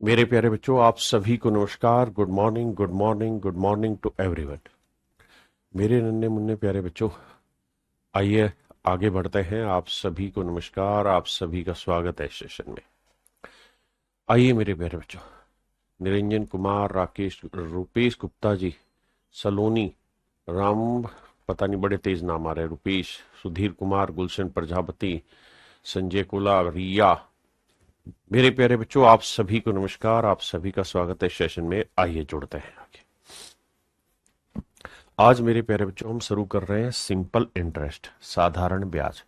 मेरे प्यारे बच्चों, आप सभी को नमस्कार। Good morning, good morning, good morning to everyone. मेरे नन्हे मुन्ने प्यारे बच्चों, आइए आगे बढ़ते हैं। आप सभी को नमस्कार, आप सभी का स्वागत है इस सेशन में। आइए मेरे प्यारे बच्चों, निरंजन कुमार, राकेश, रुपेश गुप्ता जी, सलोनी, राम, पता नहीं बड़े तेज नाम आ रहे हैं, रुपेश, सुधीर कुमार, गुलशन प्रजापति, संजय कोला, रिया। मेरे प्यारे बच्चों, आप सभी को नमस्कार, आप सभी का स्वागत है इस सेशन में। आइए जुड़ते हैं आगे। आज मेरे प्यारे बच्चों हम शुरू कर रहे हैं सिंपल इंटरेस्ट, साधारण ब्याज।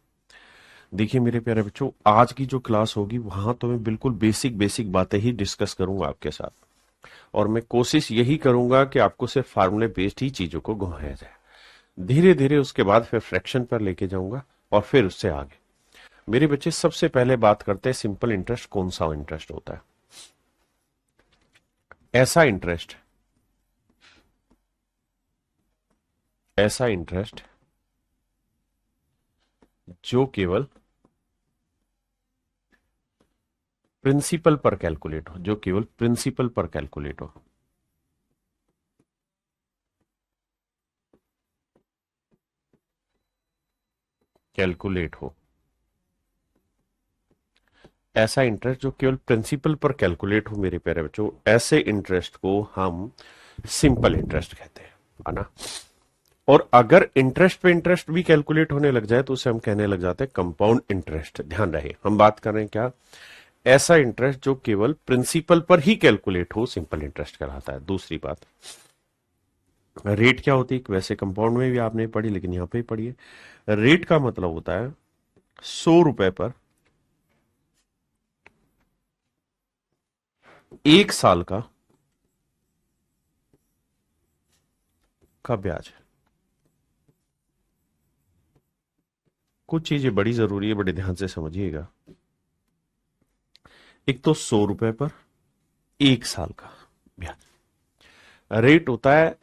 देखिए मेरे प्यारे बच्चों, आज की जो क्लास होगी वहां तो मैं बिल्कुल बेसिक बेसिक बातें ही डिस्कस करूंगा आपके साथ, और मैं कोशिश यही करूंगा कि आपको सिर्फ फार्मूले बेस्ड ही चीजों को घुमाया जाए। धीरे धीरे उसके बाद फिर फ्रैक्शन पर लेके जाऊंगा और फिर उससे आगे। मेरे बच्चे, सबसे पहले बात करते हैं सिंपल इंटरेस्ट कौन सा इंटरेस्ट होता है। ऐसा इंटरेस्ट, ऐसा इंटरेस्ट जो केवल प्रिंसिपल पर कैलकुलेट हो, जो केवल प्रिंसिपल पर कैलकुलेट हो। कैलकुलेट हो, ऐसा इंटरेस्ट जो केवल प्रिंसिपल पर कैलकुलेट हो मेरे प्यारे बच्चों, ऐसे इंटरेस्ट को हम सिंपल इंटरेस्ट कहते हैं, है ना। और अगर इंटरेस्ट पे इंटरेस्ट भी कैलकुलेट होने लग जाए तो उसे हम कहने लग जाते हैं कंपाउंड इंटरेस्ट। ध्यान रहे, हम बात कर रहे हैं क्या, ऐसा इंटरेस्ट जो केवल प्रिंसिपल पर ही कैलकुलेट हो, सिंपल इंटरेस्ट कहलाता है। दूसरी बात, रेट क्या होती है, वैसे कंपाउंड में भी आपने पढ़ी लेकिन यहां पे ही पढ़िए। रेट का मतलब होता है 100 रुपए पर 1 साल का ब्याज। कुछ चीजें बड़ी जरूरी है, बड़े ध्यान से समझिएगा। एक तो 100 रुपए पर 1 साल का ब्याज। रेट होता है,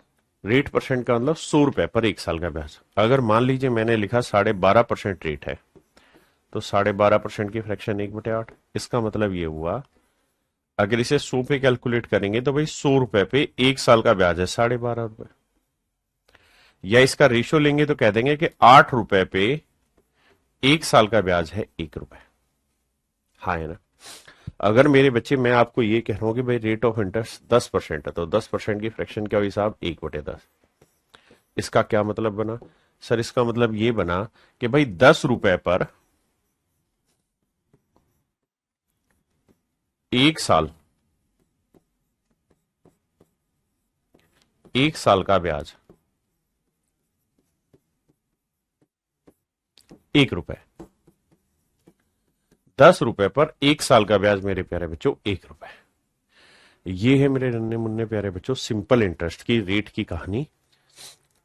रेट परसेंट का मतलब 100 रुपए पर 1 साल का ब्याज। अगर मान लीजिए मैंने लिखा 12.5% रेट है, तो 12.5% की फ्रैक्शन 1/8। इसका मतलब ये हुआ, अगर इसे 100 पे कैलकुलेट करेंगे तो भाई 100 रुपए पे 1 साल का ब्याज है 12.5 रुपए। या इसका रेशियो लेंगे तो कह देंगे कि 8 रुपए पे 1 साल का ब्याज है 1 रुपए। हाँ है ना। अगर मेरे बच्चे, मैं आपको ये कह रहा हूं कि भाई रेट ऑफ इंटरेस्ट 10% है, तो 10% की फ्रैक्शन क्या हुई साहब, 1/10। इसका क्या मतलब बना सर, इसका मतलब ये बना कि भाई 10 रुपए पर 1 साल, 1 साल का ब्याज 1 रुपए। 10 रुपए पर 1 साल का ब्याज मेरे प्यारे बच्चों 1 रुपए। ये है मेरे नन्हे मुन्ने प्यारे बच्चों सिंपल इंटरेस्ट की रेट की कहानी।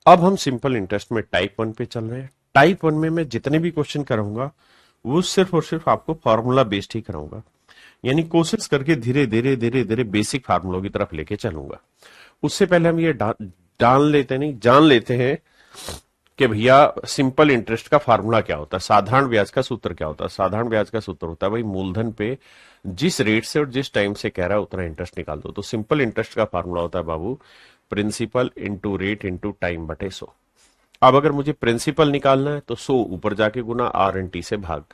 अब हम सिंपल इंटरेस्ट में टाइप 1 पे चल रहे हैं। टाइप 1 में मैं जितने भी क्वेश्चन कराऊंगा वो सिर्फ और सिर्फ आपको फॉर्मूला बेस्ड ही कराऊंगा, यानी कोशिश करके धीरे धीरे धीरे धीरे बेसिक फार्मूलों की तरफ लेके चलूंगा। उससे पहले हम ये डाल लेते नहीं, जान लेते हैं कि भैया सिंपल इंटरेस्ट का फार्मूला क्या होता है, साधारण ब्याज का सूत्र क्या होता है। साधारण ब्याज का सूत्र होता है भाई, मूलधन पे जिस रेट से और जिस टाइम से कह रहा है उतना इंटरेस्ट निकाल दो। तो सिंपल इंटरेस्ट का फार्मूला होता है बाबू, principal into rate into time बटे 100। अब अगर मुझे प्रिंसिपल निकालना है तो 100 ऊपर जाके गुना आर एन टी से भाग।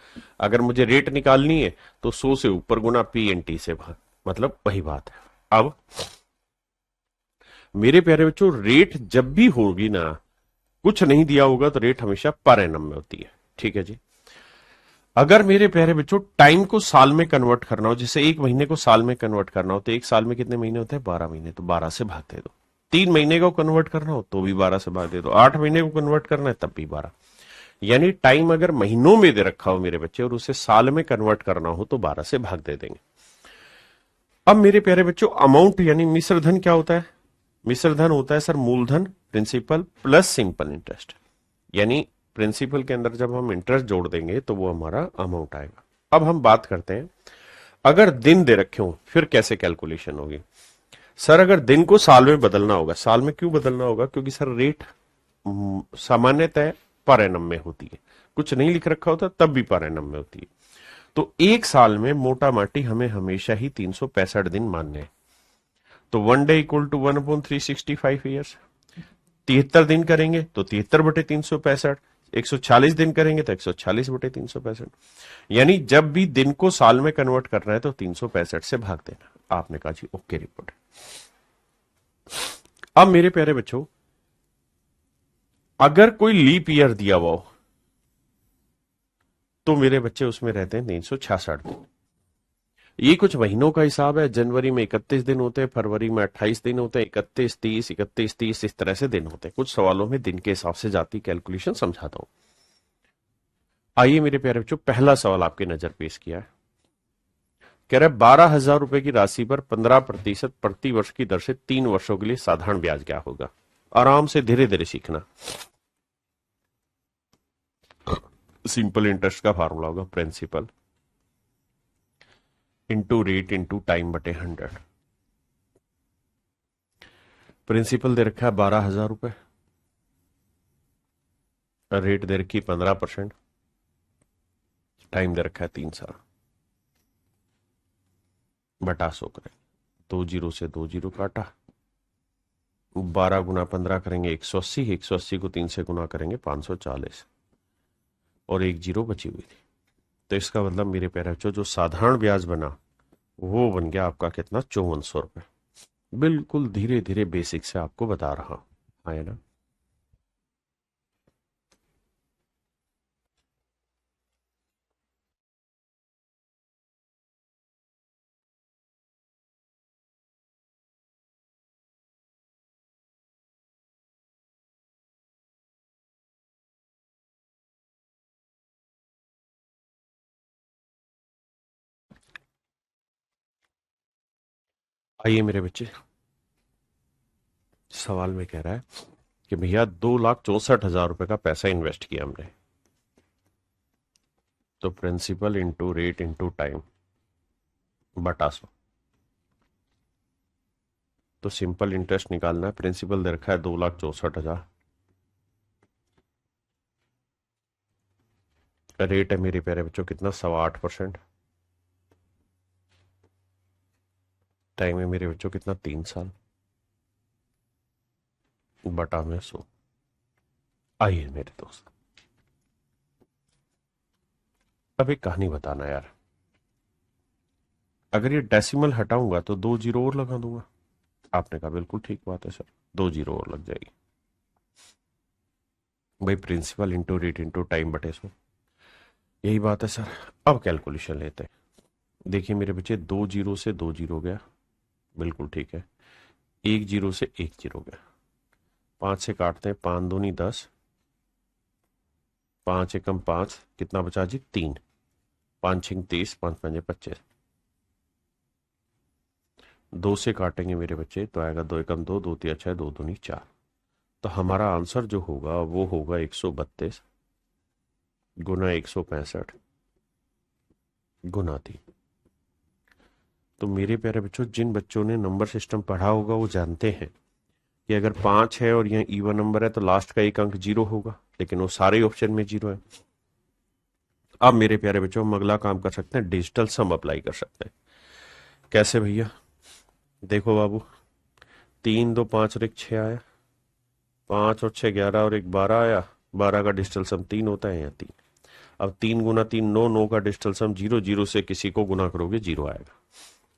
अगर मुझे रेट निकालनी है तो 100 से ऊपर गुना पी एन टी से भाग। मतलब वही बात है। अब मेरे प्यारे बच्चों, रेट जब भी होगी ना, कुछ नहीं दिया होगा तो रेट हमेशा पर एनम में होती है। ठीक है जी। अगर मेरे प्यारे बच्चों टाइम को साल में कन्वर्ट करना हो, जैसे 1 महीने को साल में कन्वर्ट करना हो, तो 1 साल में कितने महीने होते हैं, 12 महीने, तो 12 से भाग दे दो। 3 महीने को कन्वर्ट करना हो तो भी 12 से भाग दे दो। 8 महीने को कन्वर्ट करना है तब भी 12। यानी टाइम अगर महीनों में दे रखा हो मेरे बच्चे और उसे साल में कन्वर्ट करना हो तो 12 से भाग दे देंगे। अब मेरे प्यारे बच्चों, अमाउंट यानी मिश्र धन क्या होता है, मिश्र धन होता है सर मूलधन, प्रिंसिपल प्लस सिंपल इंटरेस्ट। यानी प्रिंसिपल के अंदर जब हम इंटरेस्ट जोड़ देंगे तो वो हमारा अमाउंट आएगा। अब हम बात करते हैं, अगर दिन दे रखे हो फिर कैसे कैलकुलेशन होगी। सर अगर दिन को साल में बदलना होगा, साल में क्यों बदलना होगा, क्योंकि सर रेट सामान्यतः पर एनम में होती है, कुछ नहीं लिख रखा होता तब भी पर एनम में होती है। तो एक साल में मोटा माटी हमें हमेशा ही 365 दिन मानने हैं। तो 1 डे इक्वल टू 1/365 ईयर्स। 73 दिन करेंगे तो 73/365। 140 दिन करेंगे तो 140/365। यानी जब भी दिन को साल में कन्वर्ट करना है तो 365 से भाग देना। आपने कहा जी ओके रिपोर्ट। अब मेरे प्यारे बच्चों, अगर कोई लीप ईयर दिया हुआ हो तो मेरे बच्चे उसमें रहते हैं 366 दिन। ये कुछ महीनों का हिसाब है। जनवरी में 31 दिन होते हैं, फरवरी में 28 दिन होते हैं, 31, 30, 31, 30 इस तरह से दिन होते हैं। कुछ सवालों में दिन के हिसाब से जाती कैलकुलेशन समझाता हूं। आइए मेरे प्यारे बच्चों, पहला सवाल आपके नजर पेश किया है। कह रहा है 12,000 रुपए की राशि पर 15% प्रति वर्ष की दर से 3 वर्षों के लिए साधारण ब्याज क्या होगा। आराम से धीरे धीरे सीखना। सिंपल इंटरेस्ट का फार्मूला होगा principal into rate into time बटे 100। प्रिंसिपल दे रखा है 12,000 रुपए, रेट दे रखी 15%, टाइम दे रखा है 3 साल। बटा 100 करें, 2 जीरो से 2 जीरो काटा, 12 गुना 15 करेंगे 180, 180 को 3 से गुना करेंगे 540, और 1 जीरो बची हुई थी। तो इसका मतलब मेरे प्यारे बच्चों, जो साधारण ब्याज बना वो बन गया आपका कितना, 5400 रुपए। बिल्कुल धीरे धीरे बेसिक से आपको बता रहा हूं, है ना। आइए मेरे बच्चे, सवाल में कह रहा है कि भैया 2,64,000 रुपए का पैसा इन्वेस्ट किया हमने। तो principal into rate into time बटा 100। तो सिंपल इंटरेस्ट निकालना है। प्रिंसिपल दे रखा है 2,64,000, रेट है मेरे प्यारे बच्चों कितना, 8.25%। टाइम है मेरे बच्चों कितना, 3 साल, बटा में 100। आइए मेरे दोस्त, अब एक कहानी बताना यार। अगर ये डेसिमल हटाऊंगा तो 2 जीरो और लगा दूंगा। आपने कहा बिल्कुल ठीक बात है सर, 2 जीरो और लग जाएगी। भाई principal into rate into time बटे 100, यही बात है सर। अब कैलकुलेशन लेते हैं। देखिए मेरे बच्चे, 2 जीरो से 2 जीरो गया, बिल्कुल ठीक है। 1 जीरो से 1 जीरो गया, 5 से काटते हैं, 5 दूनी 10, 5 एकम 5, कितना बचा जी, 3, 5 छिंग 30, 5 पंजे 25। 2 से काटेंगे मेरे बच्चे तो आएगा 2 एकम 2, 2 तिया 6, 2 दूनी 4। तो हमारा आंसर जो होगा वो होगा 132 गुना 165 गुना 3। तो मेरे प्यारे बच्चों, जिन बच्चों ने नंबर सिस्टम पढ़ा होगा वो जानते हैं कि अगर 5 है और यह इवन नंबर है तो लास्ट का एक अंक 0 होगा, लेकिन वो सारे ऑप्शन में 0 है। अब मेरे प्यारे बच्चों, हम अगला काम कर सकते हैं, डिजिटल सम अप्लाई कर सकते हैं। कैसे भैया, देखो बाबू, 3 2 5 और 1 6 आया, 5 और 6 11 और 1 12 आया। 12 का डिजिटल सम 3 होता है, या 3। अब 3 गुना 3 9, 9 का डिजिटल सम 0, 0 से किसी को गुना करोगे 0 आएगा।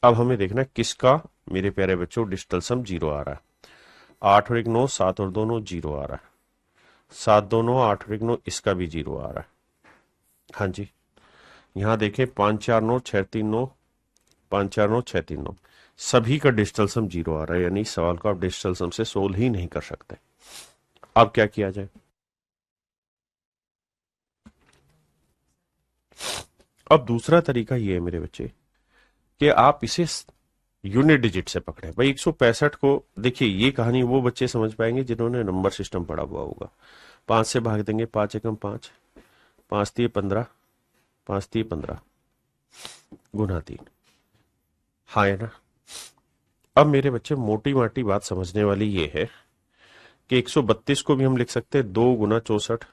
अब हमें देखना है किसका मेरे प्यारे बच्चों डिजिटल सम 0 आ रहा है। 8 और 1 9, 7 और 2 9, 0 आ रहा है। 7 2 9, 8 और 1 9, इसका भी 0 आ रहा है। हाँ जी, यहाँ देखें, 5 4 9 6 3 9, 5 4 9 6 3 9, सभी का डिजिटल सम 0 आ रहा है। यानी सवाल को आप डिजिटल सम से सोल्व ही नहीं कर सकते। अब क्या किया जाए। अब दूसरा तरीका ये है मेरे बच्चे कि आप इसे यूनिट डिजिट से पकड़े। भाई 165 को देखिए, ये कहानी वो बच्चे समझ पाएंगे जिन्होंने नंबर सिस्टम पढ़ा हुआ होगा। 5 से भाग देंगे, 5 एकम 5, 5 3 15, 5 3 15 गुना 3। हाँ है ना। अब मेरे बच्चे, मोटी माटी बात समझने वाली ये है कि 132 को भी हम लिख सकते हैं 2 गुना 64,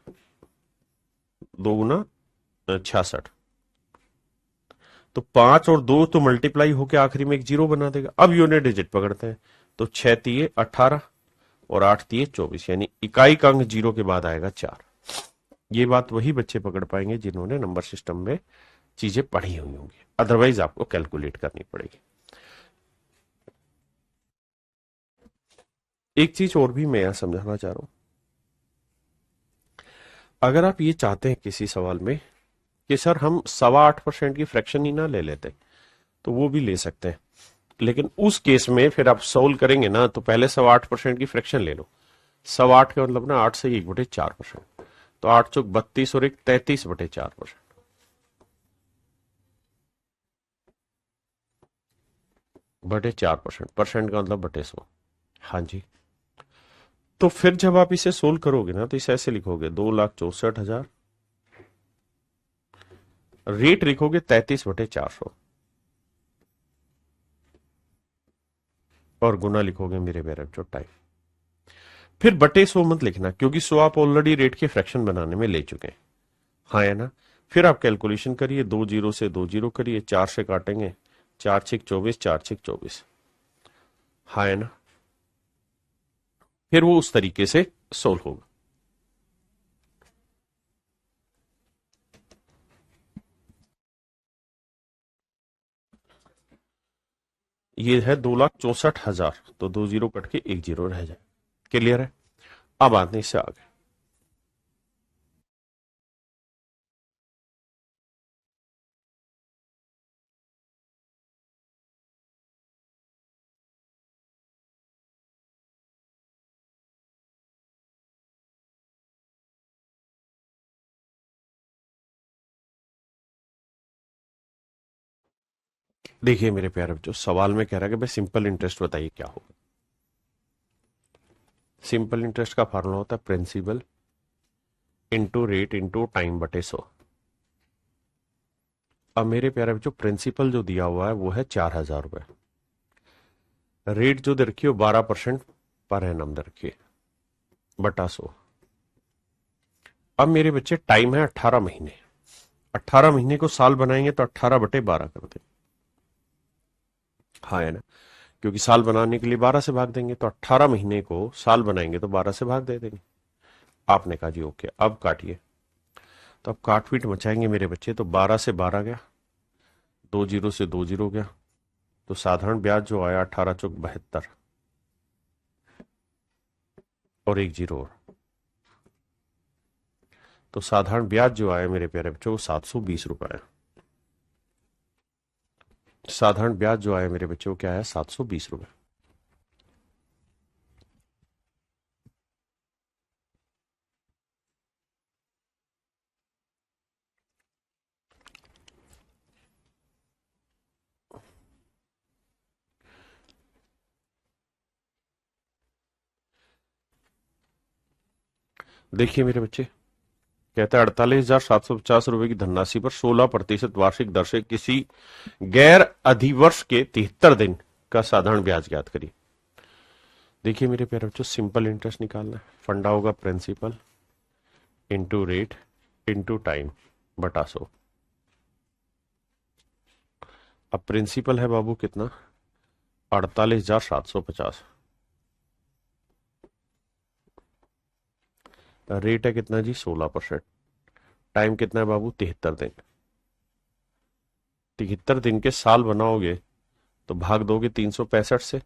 2 गुना 66, तो 5 और 2 तो मल्टीप्लाई होके आखिरी में एक जीरो बना देगा। अब यूनिट डिजिट पकड़ते हैं, तो 6 तिये 18 और 8 तिये 24, यानी इकाई का अंक जीरो के बाद आएगा 4। ये बात वही बच्चे पकड़ पाएंगे जिन्होंने नंबर सिस्टम में चीजें पढ़ी हुई होंगी, अदरवाइज आपको कैलकुलेट करनी पड़ेगी। एक चीज और भी मैं यहां समझाना चाह रहा हूं, अगर आप ये चाहते हैं किसी सवाल में कि सर हम 8.25% की फ्रैक्शन ही ना ले लेते, तो वो भी ले सकते हैं, लेकिन उस केस में फिर आप सोल्व करेंगे ना, तो पहले 8.25% की फ्रैक्शन ले लो। 8.25 का मतलब ना 8 से 1/4%, तो 8 चौक 32 और 1 33/4%। बटे 4%, परसेंट का मतलब बटे 100। हाँ जी, तो फिर जब आप इसे सोल्व करोगे ना, तो इसे ऐसे लिखोगे 2,64,000, रेट लिखोगे 33/400 और गुना लिखोगे मेरे प्यारे बच्चों टाइम। फिर बटे 100 मत लिखना, क्योंकि 100 आप ऑलरेडी रेट के फ्रैक्शन बनाने में ले चुके हैं। हाँ है ना। फिर आप कैलकुलेशन करिए, 2 जीरो से 2 जीरो करिए, 4 से काटेंगे, 4 6 24, 4 6 24। हाँ है ना। फिर वो उस तरीके से सोल्व होगा। ये है 2,64,000, तो 2 जीरो कट के 1 जीरो रह जाए। क्लियर है। अब आते हैं इससे आगे। देखिए मेरे प्यारे बच्चों, सवाल में कह रहा है कि भाई सिंपल इंटरेस्ट बताइए क्या होगा। सिंपल इंटरेस्ट का फॉर्मूला होता है principal into rate into time बटे 100। अब मेरे प्यारे बच्चों, प्रिंसिपल जो दिया हुआ है वो है 4,000 रुपए, रेट जो दे रखी है 12% पर एनम दे रखी है, बटा 100। अब मेरे बच्चे टाइम है 18 महीने, 18 महीने को साल बनाएंगे तो 18/12 कर दें। हाँ है ना, क्योंकि साल बनाने के लिए 12 से भाग देंगे, तो 18 महीने को साल बनाएंगे तो 12 से भाग दे देंगे। आपने कहा जी ओके, अब काटिए। तो अब काट पीट मचाएंगे मेरे बच्चे, तो 12 से 12 गया, 2 जीरो से 2 जीरो गया, तो साधारण ब्याज जो आया 18 चौक 72 और 1 जीरो और, तो साधारण ब्याज जो आया मेरे प्यारे बच्चों वो 720 रुपए। साधारण ब्याज जो आया मेरे बच्चों क्या है, 720 रुपए। देखिए मेरे बच्चे, कहता है 48,750 रुपए की धनराशि पर 16% वार्षिक दर से किसी गैर अधिवर्ष के 73 दिन का साधारण ब्याज ज्ञात करिए। देखिए मेरे प्यारे बच्चों, सिंपल इंटरेस्ट निकालना है, फंडा होगा principal into rate into time बटा 100। अब प्रिंसिपल है बाबू कितना, 48,750, रेट है कितना जी 16%, टाइम कितना है बाबू 73 दिन। 73 दिन के साल बनाओगे तो भाग दोगे 365 से,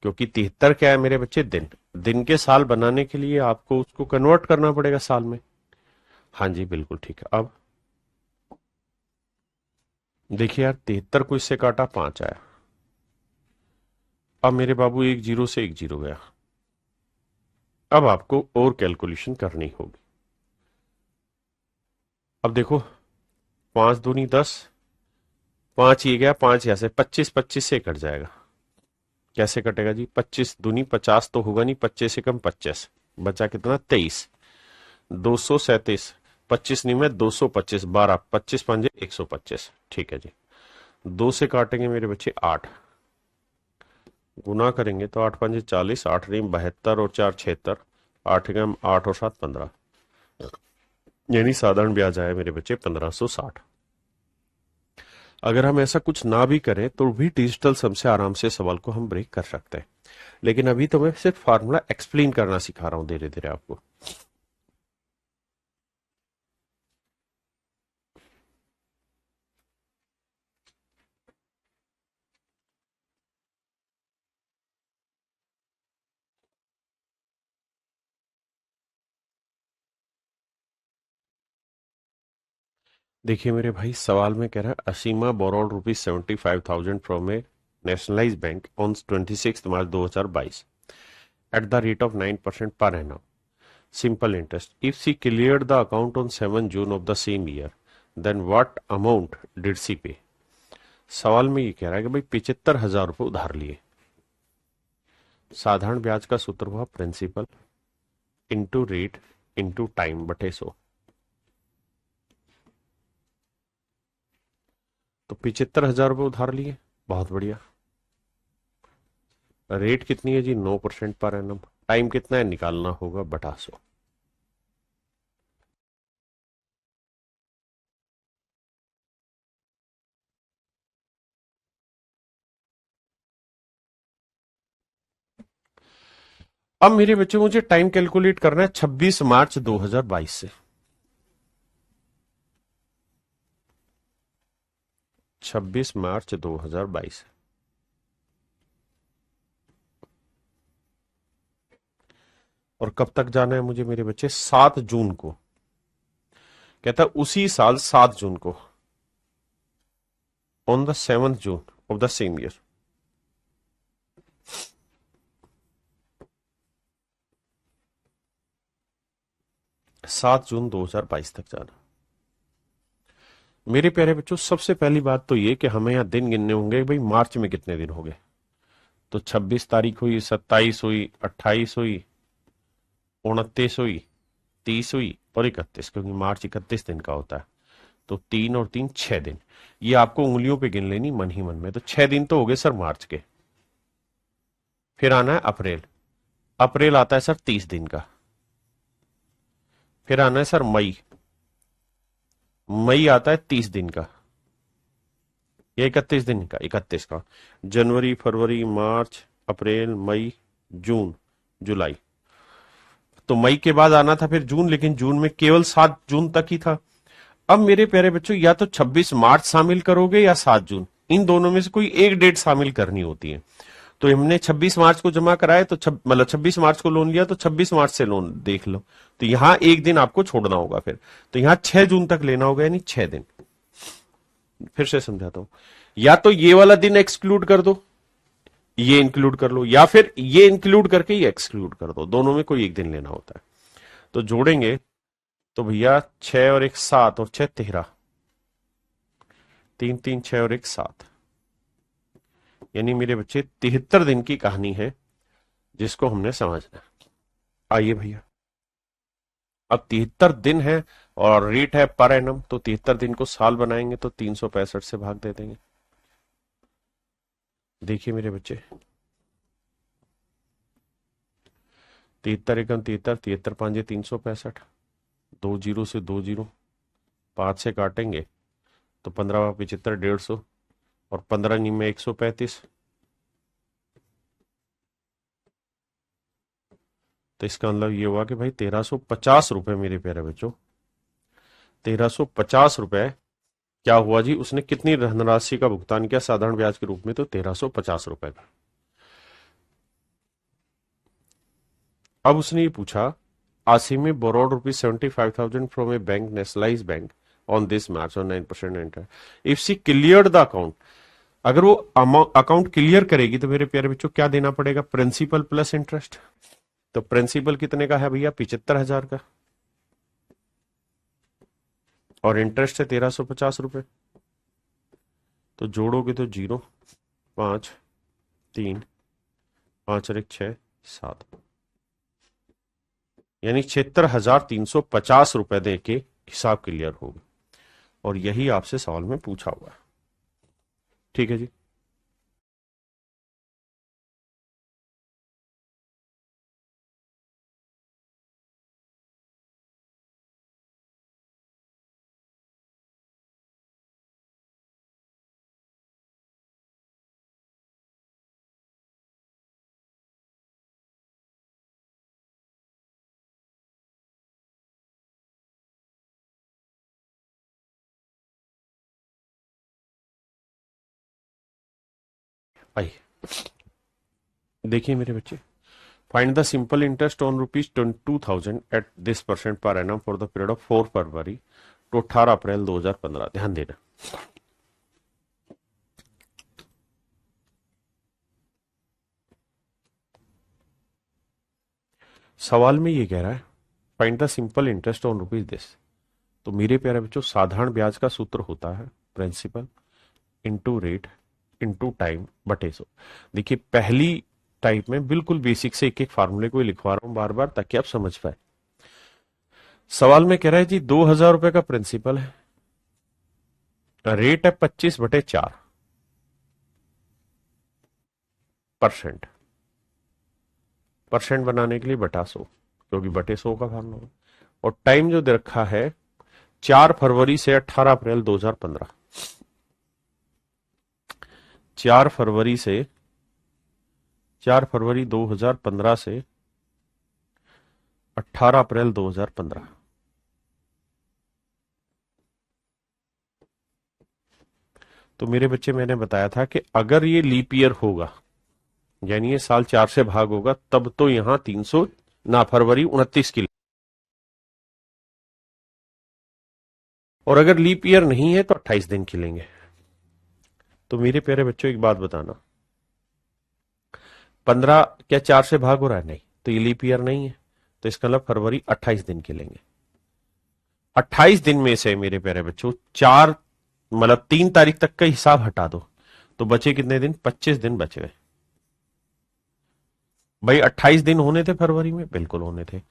क्योंकि 73 क्या है मेरे बच्चे, दिन। दिन के साल बनाने के लिए आपको उसको कन्वर्ट करना पड़ेगा साल में। हाँ जी बिल्कुल ठीक है। अब देखिए यार, 73 को इससे काटा 5 आया, अब मेरे बाबू 1 जीरो से 1 जीरो गया। अब आपको और कैलकुलेशन करनी होगी। अब देखो, 5 दूनी 10, 5 ये गया, 5 यहां से 25, 25 से कट जाएगा। कैसे कटेगा जी, 25 दूनी 50 तो होगा नहीं, 25 से कम 25, बचा कितना 23, 237, 25 नहीं में 225, 12, 25 पंजे 125। ठीक है जी, 2 से काटेंगे मेरे बच्चे 8, गुना करेंगे तो 8 पंजे 40, 8 नहीं 72 और 4 76, 8 गम 8 और 7 15, यानी साधारण ब्याज आया मेरे बच्चे 1560। अगर हम ऐसा कुछ ना भी करें तो भी डिजिटल सम से आराम से सवाल को हम ब्रेक कर सकते हैं। लेकिन अभी तो मैं सिर्फ फार्मूला एक्सप्लेन करना सिखा रहा हूं धीरे धीरे आपको। देखिए मेरे भाई, सवाल में कह रहा है Asima borrowed ₹75,000 from a nationalised bank on 26 March 2022 at the rate of 9% per annum. Simple interest. If she cleared the account on 7 June of the same year, then what amount did she pay? सवाल में ये कह रहा है कि भाई 75,000 रुपये उधार लिए। साधारण ब्याज का सूत्र हुआ principal into rate into time बटे 100। तो 75,000 रुपये उधार लिए, बहुत बढ़िया। रेट कितनी है जी? 9% पर एनम। टाइम कितना है? निकालना होगा बटा 100। अब मेरे बच्चों मुझे टाइम कैलकुलेट करना है 26 मार्च 2022 से। 26 मार्च 2022। और कब तक जाना है मुझे मेरे बच्चे? 7 जून को। कहता उसी साल 7 जून को, on the 7th June of the same year. 7 जून 2022 तक जाना। मेरे प्यारे बच्चों, सबसे पहली बात तो ये कि हमें यहां दिन गिनने होंगे भाई मार्च में कितने दिन हो गए। तो 26 तारीख हुई, 27 हुई, 28 हुई, 29 हुई, 30 हुई और 31, क्योंकि मार्च 31 दिन का होता है। तो 3 और 3 6 दिन। ये आपको उंगलियों पे गिन लेनी मन ही मन में। तो 6 दिन तो हो गए सर मार्च के। फिर आना है अप्रैल। अप्रैल आता है सर 30 दिन का। फिर आना है सर मई। मई आता है 30 दिन का। ये 31 दिन का, 31 का। जनवरी, फरवरी, मार्च, अप्रैल, मई, जून, जुलाई। तो मई के बाद आना था फिर जून, लेकिन जून में केवल 7 जून तक ही था। अब मेरे प्यारे बच्चों, या तो 26 मार्च शामिल करोगे या 7 जून, इन दोनों में से कोई एक डेट शामिल करनी होती है। तो हमने 26 मार्च को जमा कराए, तो मतलब 26 मार्च को लोन लिया, तो 26 मार्च से लोन देख लो। तो यहां एक दिन आपको छोड़ना होगा फिर। तो यहां 6 जून तक लेना होगा, यानी 6 दिन। फिर से समझाता हूं। या तो ये वाला दिन एक्सक्लूड कर दो, ये इंक्लूड कर लो, या फिर ये इंक्लूड करके ये एक्सक्लूड कर दो। दोनों में कोई एक दिन लेना होता है। तो जोड़ेंगे तो भैया 6 और 1 7 और 6 13। 3 3 6 और 1 7, यानी मेरे बच्चे 73 दिन की कहानी है जिसको हमने समझना है। आइए भैया, अब 73 दिन है और रेट है पर एनम, तो 73 दिन को साल बनाएंगे तो 365 से भाग दे देंगे। देखिए मेरे बच्चे, 73 एकम 73, 73 पांजे 365, 2 जीरो से 2 जीरो, 5 से काटेंगे तो 15 75 150, और 15 नी में 135। तो इसका मतलब ये हुआ कि भाई 1350 रुपए मेरे प्यारे बच्चों, 1350 रुपए। क्या हुआ जी? उसने कितनी धनराशि का भुगतान किया साधारण ब्याज के रूप में? तो 1350 रुपए का। अब उसने ये पूछा, Asim borrowed ₹75,000 from a bank nationalise bank on this March on 9% interest if she clear the account. अगर वो अकाउंट क्लियर करेगी तो मेरे प्यारे बच्चों क्या देना पड़ेगा? Principal plus interest. तो प्रिंसिपल कितने का है भैया? 75,000 का। और इंटरेस्ट है 1350 रुपए। तो जोड़ोगे तो 0 5 3 5 और 1 6 7, यानी 76,350 रुपए दे के हिसाब क्लियर होगा। और यही आपसे सवाल में पूछा हुआ है। ठीक है जी। आइए देखिए मेरे बच्चे, find the simple interest on ₹22,000 at this percent per annum for the period of 4 फरवरी टू 18 अप्रैल 2015। ध्यान देना, सवाल में ये कह रहा है find the simple interest on rupees this. तो मेरे प्यारे बच्चों, साधारण ब्याज का सूत्र होता है principal into rate into time बटे 100। देखिए पहली टाइप में बिल्कुल बेसिक से एक एक फार्मूले को लिखवा रहा हूं बार बार ताकि आप समझ पाए। सवाल में कह रहा है जी 2,000 रुपए का प्रिंसिपल है, रेट है 25/4%। परसेंट बनाने के लिए बटा 100, क्योंकि बटे 100 का फार्मूला है। और टाइम जो दे रखा है 4 फरवरी से 18 अप्रैल 2015। 4 फरवरी से 4 फरवरी 2015 से 18 अप्रैल 2015। तो मेरे बच्चे, मैंने बताया था कि अगर ये लीप ईयर होगा, यानी ये साल 4 से भाग होगा, तब तो यहां 300 ना फरवरी 29 की, और अगर लीप ईयर नहीं है तो 28 दिन की लेंगे। तो मेरे प्यारे बच्चों एक बात बताना, 15 क्या 4 से भाग हो रहा है? नहीं, तो ये लीप ईयर नहीं है, तो इसका मतलब फरवरी 28 दिन की लेंगे। 28 दिन में से मेरे प्यारे बच्चों 4 मतलब 3 तारीख तक का हिसाब हटा दो, तो बचे कितने दिन? 25 दिन बच गए। भाई 28 दिन होने थे फरवरी में, बिल्कुल होने थे।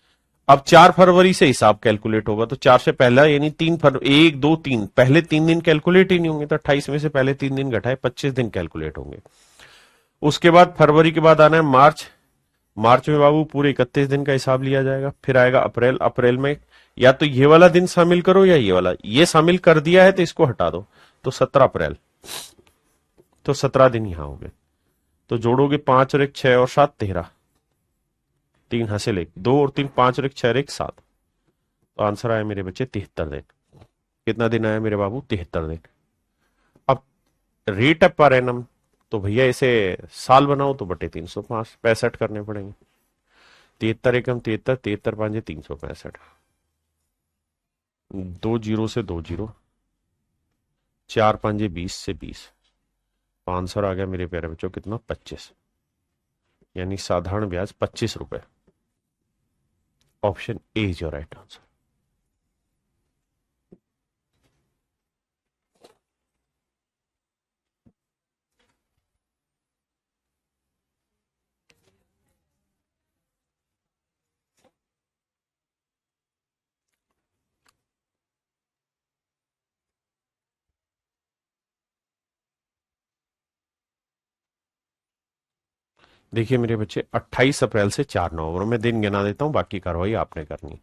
अब 4 फरवरी से हिसाब कैलकुलेट होगा, तो 4 से पहला यानी 3 फरवरी, 1 2 3, पहले 3 दिन कैलकुलेट ही नहीं होंगे, तो 28 में से पहले 3 दिन घटाए 25 दिन कैलकुलेट होंगे। उसके बाद फरवरी के बाद आना है मार्च। मार्च में बाबू पूरे 31 दिन का हिसाब लिया जाएगा। फिर आएगा अप्रैल। अप्रैल में या तो ये वाला दिन शामिल करो या ये वाला, ये शामिल कर दिया है तो इसको हटा दो, तो 17 अप्रैल, तो 17 दिन यहां हो गए। तो जोड़ोगे 5 और 1 6 और 7 13, 3 हासिल 1 2 और 3 5 और 1 6 और 1 7। तो आंसर आया मेरे बच्चे 73 दिन। कितना दिन आया मेरे बाबू? 73 दिन। अब रेट है पर एनम, तो भैया इसे साल बनाओ तो बटे 305 65 करने पड़ेंगे। 73 एकम 73, 73 पांजे 365, 2 जीरो से 2 जीरो, 4 पांजे 20 से 20। तो आंसर आ गया मेरे प्यारे बच्चों कितना? 25, यानी साधारण ब्याज 25 रुपए। Option A is your right answer. देखिए मेरे बच्चे, 28 अप्रैल से 4 नवंबर में दिन गिना देता हूं, बाकी कार्रवाई आपने करनी।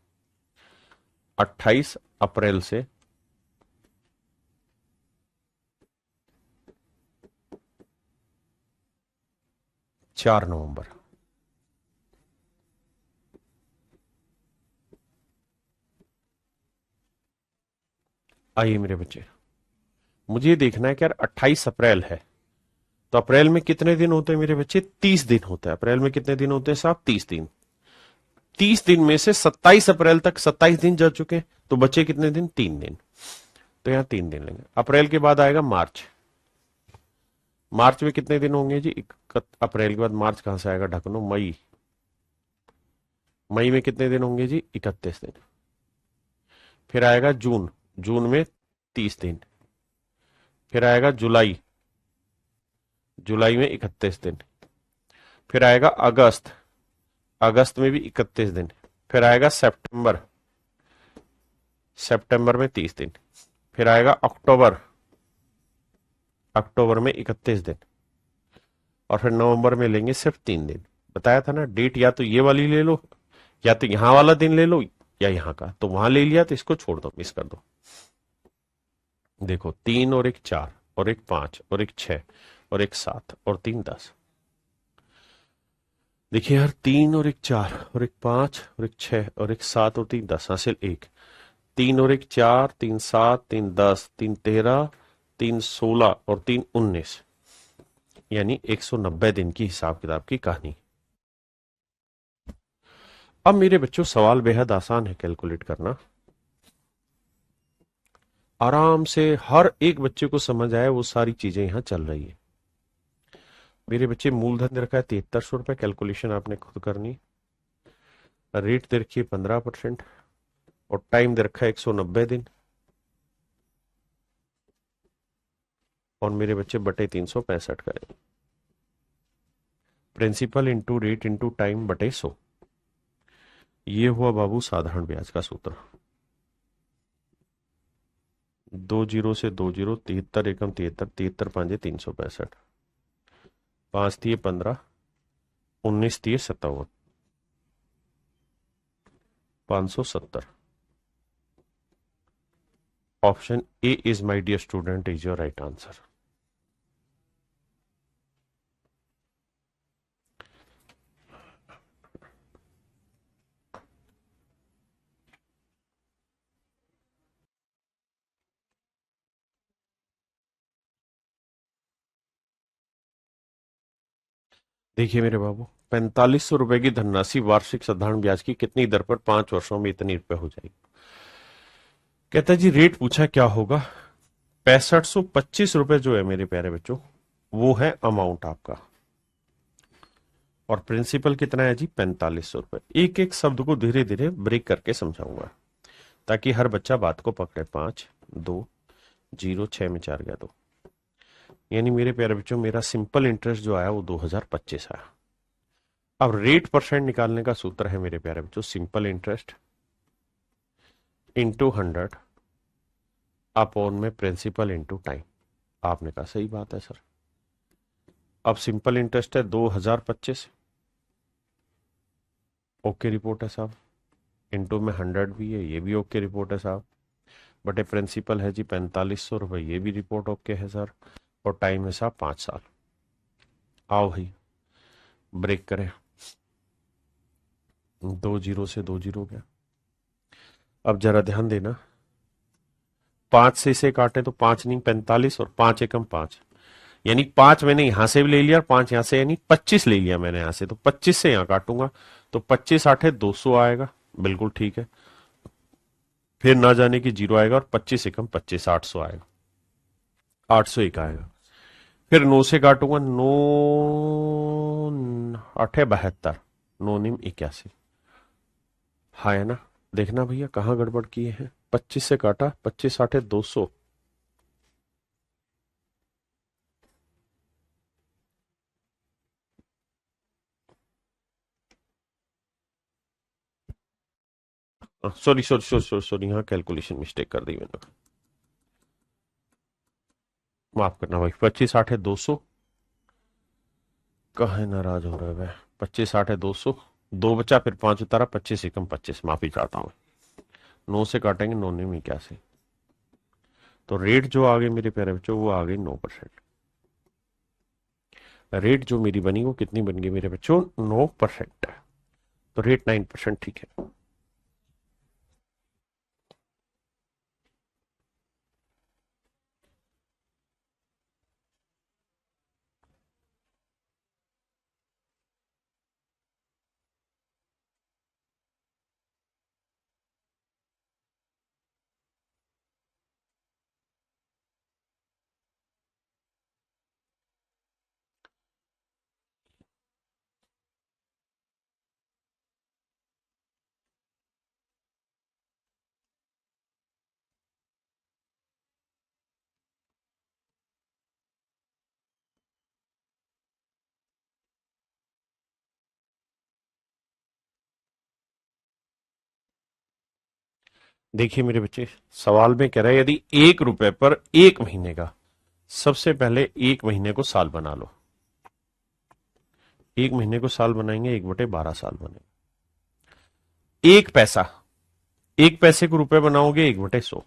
28 अप्रैल से 4 नवंबर। आइए मेरे बच्चे, मुझे देखना है कि यार 28 अप्रैल है, तो अप्रैल में कितने दिन होते हैं मेरे बच्चे? 30 दिन होते हैं। अप्रैल में कितने दिन होते हैं साहब? 30 दिन। 30 दिन में से 27 अप्रैल तक 27 दिन जा चुके हैं, तो बचे कितने दिन? 3 दिन। तो यहां 3 दिन लेंगे। अप्रैल के बाद आएगा मार्च। मार्च में कितने दिन होंगे जी? अप्रैल के बाद मार्च कहां से आएगा? ढकनो, मई। मई में कितने दिन होंगे जी? 31 दिन। फिर आएगा जून। जून में 30 दिन। फिर आएगा जुलाई। जुलाई में 31 दिन। फिर आएगा अगस्त। अगस्त में भी 31 दिन। फिर आएगा सितंबर। सितंबर में 30 दिन। फिर आएगा अक्टूबर। अक्टूबर में 31 दिन। और फिर नवंबर में लेंगे सिर्फ 3 दिन। बताया था ना, डेट या तो ये वाली ले लो, या तो यहां वाला दिन ले लो, या यहां का। तो वहां ले लिया तो इसको छोड़ दो, मिस कर दो। देखो 3 और 1 4 और 1 5 और 1 6 और 1 7 और 3 10। देखिए यार, 3 और 1 4 और 1 5 और 1 6 और 1 7 और 3 10 हासिल 1। 3 और 1 4, 3 7, 3 10, 3 13, 3 16 और 3 19। यानी 190 दिन की हिसाब किताब की कहानी। अब मेरे बच्चों सवाल बेहद आसान है कैलकुलेट करना, आराम से हर एक बच्चे को समझ आए वो सारी चीजें यहां चल रही है। मेरे बच्चे मूलधन दे रखा है 7300 रुपए, कैलकुलेशन आपने खुद करनी। रेट दे रखी है 15% और टाइम दे रखा है 190 दिन, और मेरे बच्चे बटे 365 करें। Principal into rate into time बटे 100, ये हुआ बाबू साधारण ब्याज का सूत्र। 20 से 20, 73 एकम 73, 73 पांजे 365, 5 दिए 15, 19 दिए 57, 570। Option A is my dear student is your right answer. देखिए मेरे बाबू, 4500 रुपए की धनराशि वार्षिक साधारण ब्याज की कितनी दर पर 5 वर्षों में इतनी रुपए हो जाएगी। कहता है जी रेट पूछा क्या होगा, 6525 रुपए जो है मेरे प्यारे बच्चों वो है अमाउंट आपका, और प्रिंसिपल कितना है जी 4500 रुपए। एक एक शब्द को धीरे धीरे ब्रेक करके समझाऊंगा ताकि हर बच्चा बात को पकड़े। 5, 2, 0, 6 में 4 गया 2, यानी मेरे प्यारे बच्चों मेरा सिंपल इंटरेस्ट जो आया वो 2025 आया। अब रेट परसेंट निकालने का सूत्र है मेरे प्यारे बच्चों, सिंपल इंटरेस्ट इंटू 100 अपॉन में प्रिंसिपल इंटू टाइम। आपने कहा सही बात है सर। अब सिंपल इंटरेस्ट है 2025, ओके रिपोर्ट है साहब, इंटू में 100 भी है, ये भी ओके रिपोर्ट है साहब, बटे प्रिंसिपल है जी 4500 रुपए, ये भी रिपोर्ट ओके है सर, और टाइम है साहब 5 साल। आओ भाई ब्रेक करें, 20 से 20 गया। अब जरा ध्यान देना, 5 से इसे काटे तो 5 नहीं 45, और 5 एकम 5, यानी 5 मैंने यहां से भी ले लिया, 5 यहां से, यानी 25 ले लिया मैंने यहां से, तो 25 से यहां काटूंगा तो 25 8 200 आएगा, बिल्कुल ठीक है। फिर ना जाने की 0 आएगा, और 25 एकम 25 800 आएगा, 801 आएगा। फिर 9 से काटूंगा, 9 8 72, 9 निम 81। हाँ है ना, देखना भैया कहाँ गड़बड़ किए हैं। 25 से काटा, 25 8 200, sorry sorry sorry sorry sorry, यहाँ कैलकुलेशन मिस्टेक कर दी मैंने, माफ करना भाई। 25 8 200, कहा नाराज हो रहा है भाई। 25 8 200, 2 बचा, फिर 5 उतारा, 25 एकम 25, माफी चाहता हूँ। 9 से काटेंगे, 9 निम 81, तो रेट जो आ गई मेरे प्यारे बच्चों वो आ गई 9%। रेट जो मेरी बनी वो कितनी बन गई मेरे बच्चों, 9%। तो रेट 9% ठीक है। देखिए मेरे बच्चे, सवाल में कह रहा है यदि 1 रुपए पर 1 महीने का, सबसे पहले 1 महीने को साल बना लो। 1 महीने को साल बनाएंगे, 1/12 साल बनेगा। 1 पैसा, 1 पैसे को रुपए बनाओगे 1/100,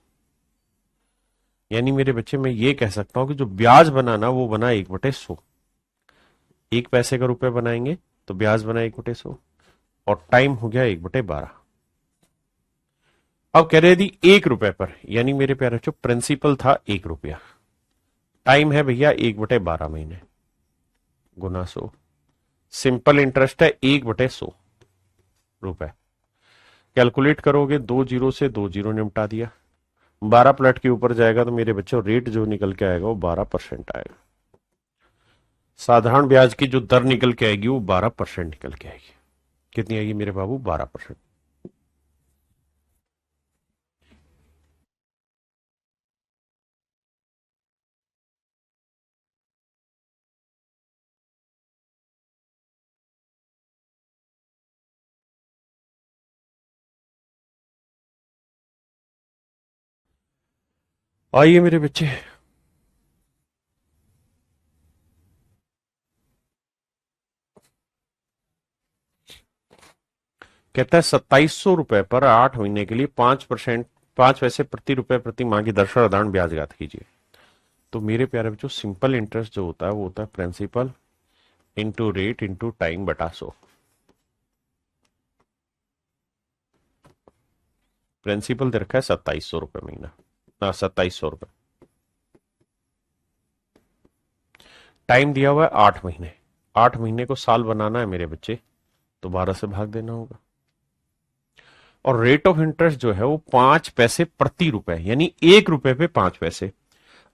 यानी मेरे बच्चे मैं ये कह सकता हूं कि जो ब्याज बनाना वो बना 1/100। 1 पैसे का रुपए बनाएंगे तो ब्याज बना 1/100, और टाइम हो गया 1/12। अब कह रहे यदि 1 रुपए पर, यानी मेरे प्यारे बच्चों प्रिंसिपल था 1 रुपया, टाइम है भैया 1/12 महीने, गुना 100। सिंपल इंटरेस्ट है 1/100 रुपए। कैलकुलेट करोगे, 2 जीरो से 2 जीरो निपटा दिया। 12 प्लट के ऊपर जाएगा तो मेरे बच्चों रेट जो निकल के आएगा वो 12% आएगा। साधारण ब्याज की जो दर निकल के आएगी वो 12% निकल के आएगी। कितनी आएगी मेरे बाबू? 12%। आइए मेरे बच्चे, कहता है 2700 रुपए पर 8 महीने के लिए 5%, 5 पैसे प्रति रुपए प्रति माह की दर से साधारण ब्याज ज्ञात कीजिए। तो मेरे प्यारे बच्चों, सिंपल इंटरेस्ट जो होता है वो होता है principal into rate into time बटा 100। प्रिंसिपल दे रखा है 2700 रुपए महीना, 2700 रुपए। टाइम दिया हुआ है 8 महीने। 8 महीने को साल बनाना है मेरे बच्चे, तो 12 से भाग देना होगा। और रेट ऑफ इंटरेस्ट जो है वो 5 पैसे प्रति रुपए, यानी 1 रुपए पे 5 पैसे।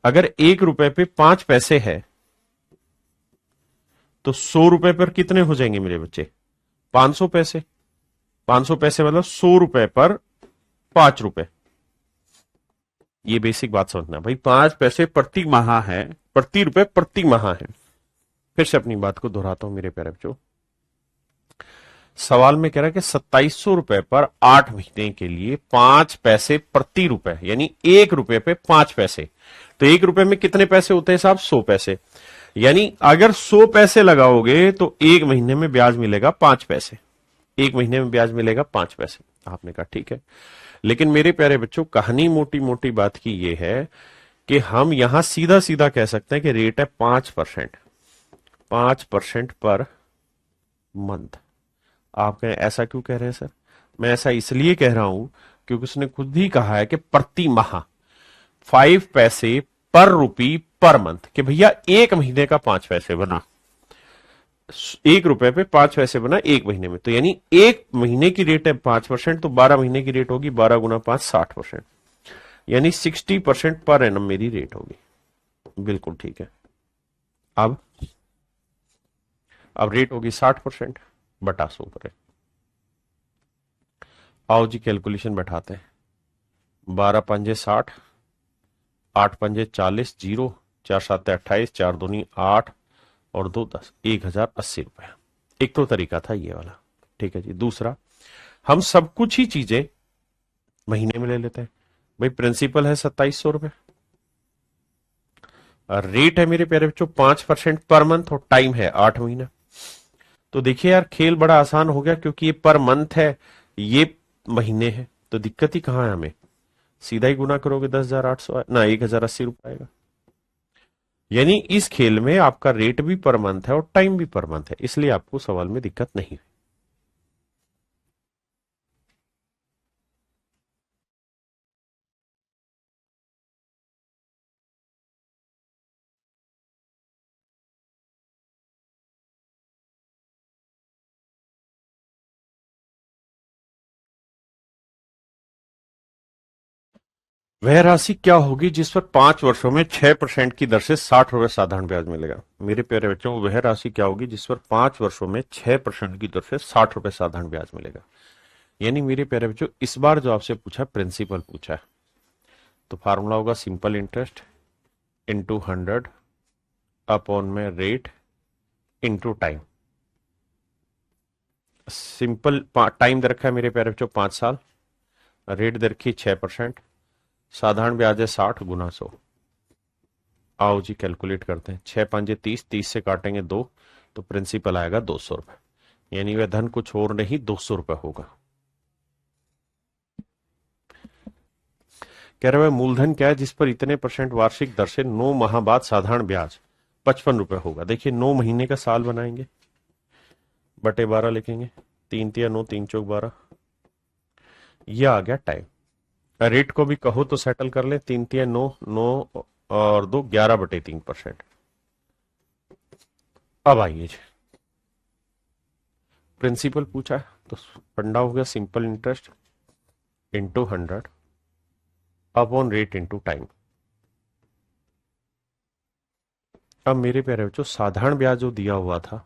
अगर 1 रुपए पे 5 पैसे है तो 100 रुपए पर कितने हो जाएंगे मेरे बच्चे? 500 पैसे। 500 पैसे मतलब 100 रुपए पर 5 रुपए। ये बेसिक बात समझना भाई, 5 पैसे प्रति माह है, प्रति रुपए प्रति माह है। फिर से अपनी बात को दोहराता हूं मेरे प्यारे बच्चों। सवाल में कह रहा है कि 2700 रुपए पर 8 महीने के लिए 5 पैसे प्रति रुपए, यानी 1 रुपए पे 5 पैसे। तो 1 रुपए में कितने पैसे होते हैं साहब? 100 पैसे। यानी अगर 100 पैसे लगाओगे तो 1 महीने में ब्याज मिलेगा 5 पैसे। 1 महीने में ब्याज मिलेगा 5 पैसे। आपने कहा ठीक है, लेकिन मेरे प्यारे बच्चों, कहानी मोटी मोटी बात की ये है कि हम यहां सीधा सीधा कह सकते हैं कि रेट है 5%। 5% पर मंथ। आप कहें ऐसा क्यों कह रहे हैं सर? मैं ऐसा इसलिए कह रहा हूं क्योंकि उसने खुद ही कहा है कि प्रति माह 5 पैसे पर रुपी पर मंथ, कि भैया 1 महीने का 5 पैसे बना, 1 रुपए पे 5 पैसे बना 1 महीने में। तो यानी 1 महीने की रेट है 5%, तो 12 महीने की रेट होगी 12 × 5 60%, यानी 60% पर एनम मेरी रेट होगी। बिल्कुल ठीक है। अब रेट होगी 60% बटा 100 पर। आओ जी कैलकुलेशन बैठाते हैं। 12 पंजे 60, 8 पंजे 40, 0, 4 7 28, 4 दूनी 8 और 2 10, 1080 रुपए। एक तो तरीका था ये वाला, ठीक है जी। दूसरा, हम सब कुछ ही चीजें महीने में ले लेते हैं। भाई प्रिंसिपल है 2700 रुपए, रेट है मेरे प्यारे बच्चों 5% पर मंथ, और टाइम है 8 महीना। तो देखिए यार, खेल बड़ा आसान हो गया, क्योंकि ये पर मंथ है, ये महीने है, तो दिक्कत ही कहां है हमें? सीधा ही गुना करोगे 10,800 ना 1,080 रुपए आएगा। यानी इस खेल में आपका रेट भी पर मंथ है और टाइम भी पर मंथ है, इसलिए आपको सवाल में दिक्कत नहीं। वह राशि क्या होगी जिस पर 5 वर्षों में 6% की दर से 60 रुपए साधारण ब्याज मिलेगा? मेरे प्यारे बच्चों, वह राशि क्या होगी जिस पर 5 वर्षों में 6% की दर से 60 रुपए साधारण ब्याज मिलेगा? यानी मेरे प्यारे बच्चों, इस बार जो आपसे पूछा प्रिंसिपल पूछा है, तो फार्मूला होगा सिंपल इंटरेस्ट इंटू 100 अपॉन में rate into time. Simple time दे रखा है मेरे प्यारे बच्चों 5 साल, रेट दे रखी 6%, साधारण ब्याज है 60 गुना 100। आओ जी कैलकुलेट करते हैं। 6 पंजे 30, 30 से काटेंगे 2, तो प्रिंसिपल आएगा 200 रुपए, यानी वह धन कुछ और नहीं 200 रुपए होगा। कह रहे हैं मूलधन क्या है जिस पर इतने परसेंट वार्षिक दर से 9 माह बाद साधारण ब्याज 55 रुपए होगा? देखिए 9 महीने का साल बनाएंगे, बटे 12 लिखेंगे, 3 × 9 3 × 12, यह आ गया टाइम। रेट को भी कहो तो सेटल कर ले, 3 × 9 9 और 2 11/3%। अब आइए जी, प्रिंसिपल पूछा है तो फंडा हो गया simple interest into 100 upon rate into time. अब मेरे प्यारे बच्चों साधारण ब्याज जो दिया हुआ था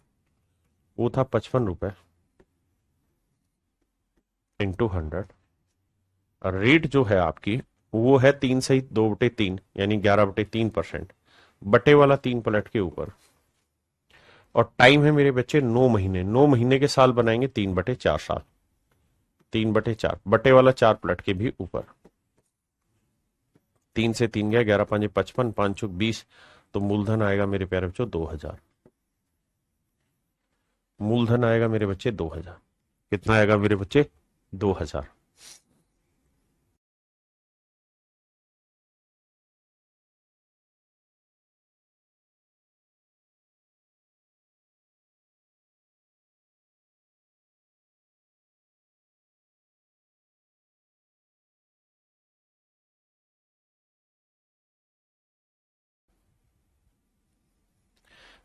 वो था 55 रुपए इंटू 100, और रेट जो है आपकी वो है 3 सही 2/3 यानी 11/3%, बटे वाला 3 पलट के ऊपर, और टाइम है मेरे बच्चे 9 महीने। 9 महीने के साल बनाएंगे 3/4 साल, 3/4 बटे वाला 4 पलट के भी ऊपर। 3 से 3 गया, 11×5 = 55, 5×20, तो मूलधन आएगा मेरे प्यारे बच्चों 2000। मूलधन आएगा मेरे बच्चे 2000। कितना आएगा मेरे बच्चे? 2000।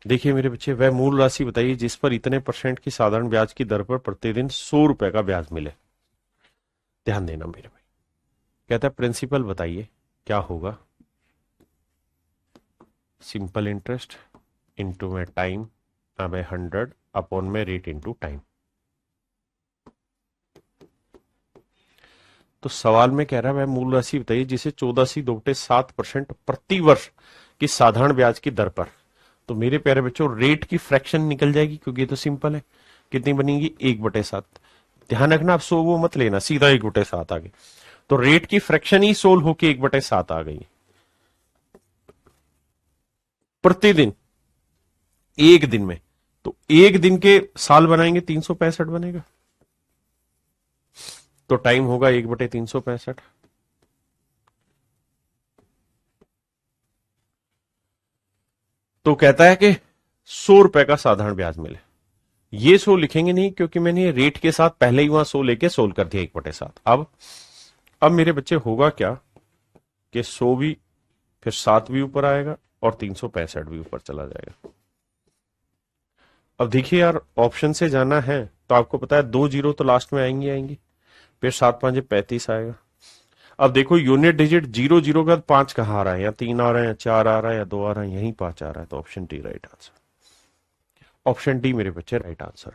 देखिए मेरे बच्चे, वह मूल राशि बताइए जिस पर इतने % की साधारण ब्याज की दर पर प्रतिदिन 100 रुपए का ब्याज मिले। ध्यान देना मेरे भाई। कहता है प्रिंसिपल बताइए क्या होगा। सिंपल इंटरेस्ट इंटू में टाइम, अब है 100 अपॉन में रेट इंटू टाइम। तो सवाल में कह रहा है वह मूल राशि बताइए जिसे 14 सी 2/7% प्रति वर्ष की साधारण ब्याज की दर पर। तो मेरे प्यारे बच्चों रेट की फ्रैक्शन निकल जाएगी क्योंकि ये तो सिंपल है। कितनी बनेगी? 1/7। ध्यान रखना, आप सो वो मत लेना, सीधा 1/7 आ गई। तो रेट की फ्रैक्शन ही सोल होके 1/7 आ गई प्रतिदिन, एक दिन में। तो एक दिन के साल बनाएंगे 365 बनेगा, तो टाइम होगा 1/365। तो कहता है कि 100 रुपए का साधारण ब्याज मिले। ये 100 लिखेंगे नहीं क्योंकि मैंने ये रेट के साथ पहले ही वहां 100 लेके सोल्व कर दिया 1/7। अब मेरे बच्चे होगा क्या कि 100 भी, फिर 7 भी ऊपर आएगा और 365 भी ऊपर चला जाएगा। अब देखिए यार, ऑप्शन से जाना है तो आपको पता है 2 जीरो तो लास्ट में आएंगी आएंगी, फिर 7×5 = 35 आएगा। अब देखो यूनिट डिजिट 0 0 का 5 कहाँ आ रहा है? या 3 आ रहा है, या 4 आ रहा है, या 2 आ रहा है, यहीं 5 आ रहा है। तो option D right answer. Option D मेरे बच्चे राइट आंसर।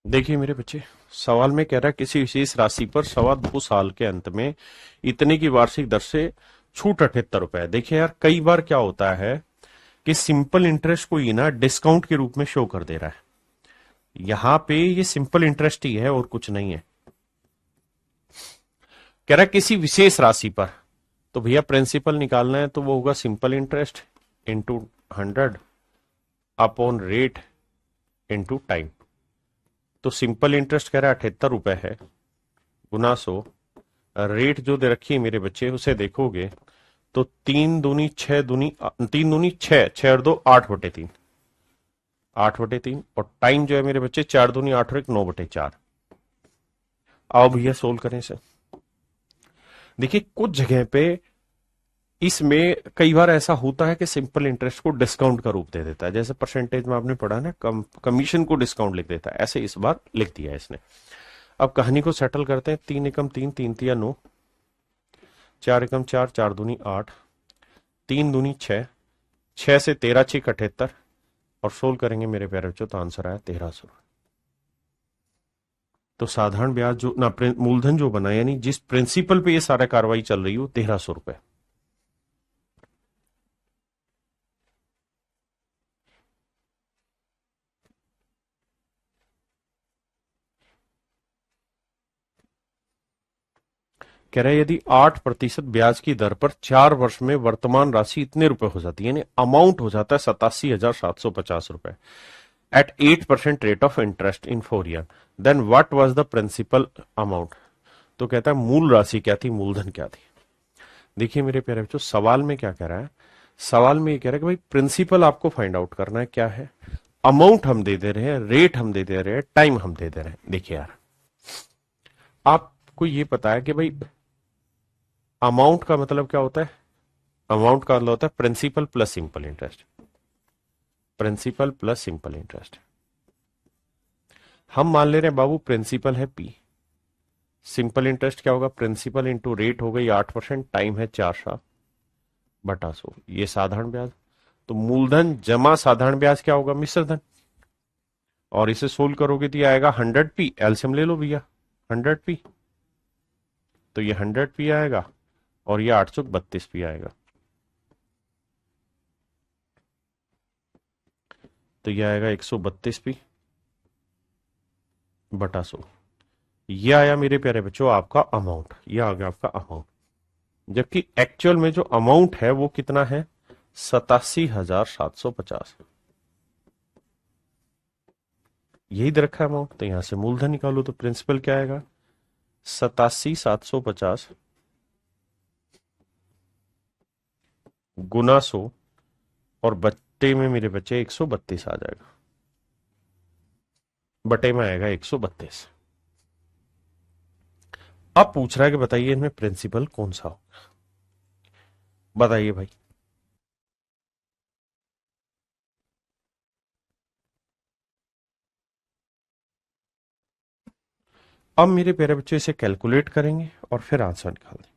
देखिए मेरे बच्चे, सवाल में कह रहा है किसी विशेष राशि पर 2.25 साल के अंत में इतने की वार्षिक दर से छूट 78 रुपए है। देखिए यार, कई बार क्या होता है कि सिंपल इंटरेस्ट को ये ना डिस्काउंट के रूप में शो कर दे रहा है। यहां पे ये सिंपल इंटरेस्ट ही है और कुछ नहीं है। कह रहा है किसी विशेष राशि पर, तो भैया प्रिंसिपल निकालना है तो वो होगा simple interest into 100 upon rate into time. तो सिंपल इंटरेस्ट कह रहा है 78 रुपए है, गुना 100। रेट जो दे रखी है मेरे बच्चे उसे देखोगे तो 3 दूनी 6, 6 और 2 8/3, 8/3। और टाइम जो है मेरे बच्चे 4 दूनी 8 और 1 9/4। आओ भैया सोल्व करें इसे। देखिए कुछ जगह पे इसमें कई बार ऐसा होता है कि सिंपल इंटरेस्ट को डिस्काउंट का रूप दे देता है, जैसे परसेंटेज में आपने पढ़ा ना, कमीशन को डिस्काउंट लिख देता है, ऐसे इस बार लिख दिया है इसने। अब कहानी को सेटल करते हैं। 3 × 3 = 3, 3 × 9, 4 × 4 = 4 दूनी 8, 3 दूनी 6, 6 से 13 6 78, और सोल्व करेंगे मेरे प्यारे बच्चों तो आंसर आया 1300। तो साधारण ब्याज जो ना मूलधन जो बना, यानी जिस प्रिंसिपल पे ये सारा कार्रवाई चल रही हो, 1300 रुपए। कह रहा है यदि 8% ब्याज की दर पर 4 वर्ष में वर्तमान राशि इतने रुपए हो जाती है, यानी अमाउंट हो जाता है 87,750 रुपए at 8% rate of interest in 4 year, then what was the principal amount. तो कहता है मूल राशि क्या थी, मूलधन क्या थी। देखिए मेरे प्यारे बच्चों, सवाल में क्या कह रहा है, सवाल में ये कह रहा है कि भाई प्रिंसिपल आपको फाइंड आउट करना है, क्या है, अमाउंट हम दे दे रहे हैं, रेट हम दे दे रहे हैं, टाइम हम दे दे रहे हैं। देखिए यार, आपको ये पता है कि भाई अमाउंट का मतलब क्या होता है, अमाउंट का मतलब होता है principal plus simple interest, principal plus simple interest. हम मान ले रहे हैं बाबू प्रिंसिपल है पी, सिंपल इंटरेस्ट क्या होगा, प्रिंसिपल इंटू रेट हो गई 8%, टाइम है 4 साल बटा 100, ये साधारण ब्याज। तो मूलधन जमा साधारण ब्याज क्या होगा, मिश्र धन, और इसे सोल्व करोगे तो ये आएगा 100p, एलसीएम ले लो भैया 100p, तो ये 100p आएगा और ये 832p आएगा, तो ये आएगा 132p बटा 100। ये आया मेरे प्यारे बच्चों आपका अमाउंट, ये आ गया आपका अमाउंट, जबकि एक्चुअल में जो अमाउंट है वो कितना है, 87,750, यही दे रखा है अमाउंट। तो यहां से मूलधन निकालो, तो प्रिंसिपल क्या आएगा, 87,750 गुना 100, और बट्टे में मेरे बच्चे 132 आ जाएगा, बटे में आएगा 132। अब पूछ रहा है कि बताइए इनमें प्रिंसिपल कौन सा हो, बताइए भाई। अब मेरे प्यारे बच्चे इसे कैलकुलेट करेंगे और फिर आंसर निकाल देंगे।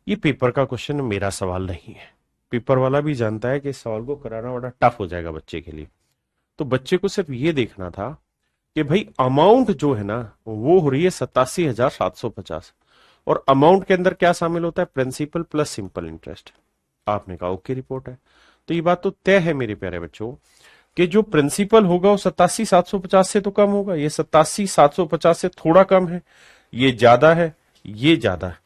ये पेपर का क्वेश्चन, मेरा सवाल नहीं है, पेपर वाला भी जानता है कि इस सवाल को कराना बड़ा टफ हो जाएगा बच्चे के लिए। तो बच्चे को सिर्फ ये देखना था कि भाई अमाउंट जो है ना वो हो रही है 87,750, और अमाउंट के अंदर क्या शामिल होता है, प्रिंसिपल प्लस सिंपल इंटरेस्ट। आपने कहा ओके रिपोर्ट है, तो ये बात तो तय है मेरे प्यारे बच्चों कि जो प्रिंसिपल होगा वो 87,750 से तो कम होगा, ये 87,750 से थोड़ा कम है, ये ज्यादा है, ये ज्यादा है,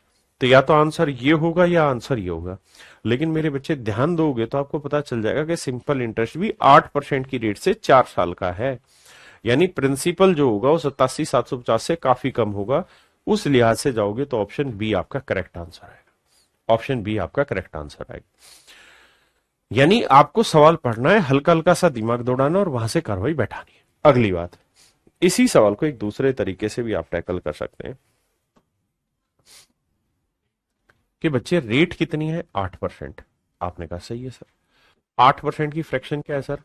तो या तो आंसर ये होगा या आंसर ये होगा। लेकिन मेरे बच्चे ध्यान दोगे तो आपको पता चल जाएगा कि सिंपल इंटरेस्ट भी 8% की रेट से 4 साल का है, यानी प्रिंसिपल जो होगा वो 87,750 से काफी कम होगा। उस लिहाज से जाओगे तो ऑप्शन बी आपका करेक्ट आंसर आएगा, ऑप्शन बी आपका करेक्ट आंसर आएगा। यानी आपको सवाल पढ़ना है, हल्का हल्का सा दिमाग दौड़ाना और वहां से कार्रवाई बैठानी है। अगली बात, इसी सवाल को एक दूसरे तरीके से भी आप टैकल कर सकते हैं कि बच्चे रेट कितनी है, 8%। आपने कहा सही है सर, 8% की फ्रैक्शन क्या है सर,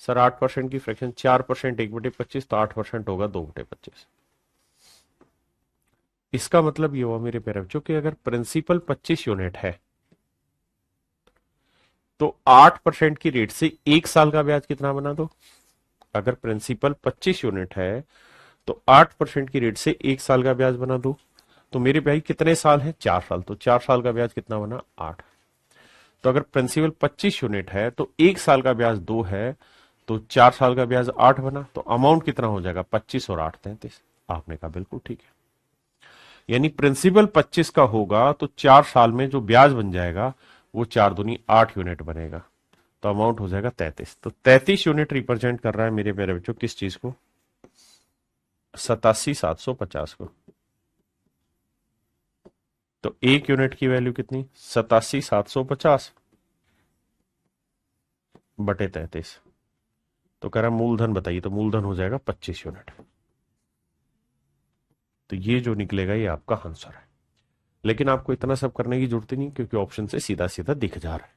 सर 8% की फ्रैक्शन 4%, 1/25, तो 8% होगा 2/25। इसका मतलब ये हुआ मेरे प्यारे बच्चों कि अगर प्रिंसिपल 25 यूनिट है तो 8% की रेट से 1 साल का ब्याज कितना बना दो, अगर प्रिंसिपल 25 यूनिट है तो 8% की रेट से 1 साल का ब्याज बना दो, तो मेरे भाई कितने साल है, 4 साल, तो 4 साल का ब्याज कितना बना, 8। तो अगर प्रिंसिपल 25 यूनिट है तो 1 साल का ब्याज 2 है, तो 4 साल का ब्याज 8 बना, तो अमाउंट कितना हो जाएगा, 25 और 8 33। आपने कहा बिल्कुल ठीक है, यानी प्रिंसिपल 25 का होगा तो 4 साल में जो ब्याज बन जाएगा वो 4 दूनी 8 यूनिट बनेगा, तो अमाउंट हो जाएगा 33। तो 33 यूनिट रिप्रेजेंट कर रहा है मेरे प्यारे बच्चों किस चीज को, 87,750 को। तो 1 यूनिट की वैल्यू कितनी, 87,750 बटे 33। तो कह रहा मूलधन बताइए, तो मूलधन हो जाएगा 25 यूनिट। तो ये जो निकलेगा ये आपका आंसर है, लेकिन आपको इतना सब करने की जरूरत ही नहीं क्योंकि ऑप्शन से सीधा सीधा दिख जा रहा है।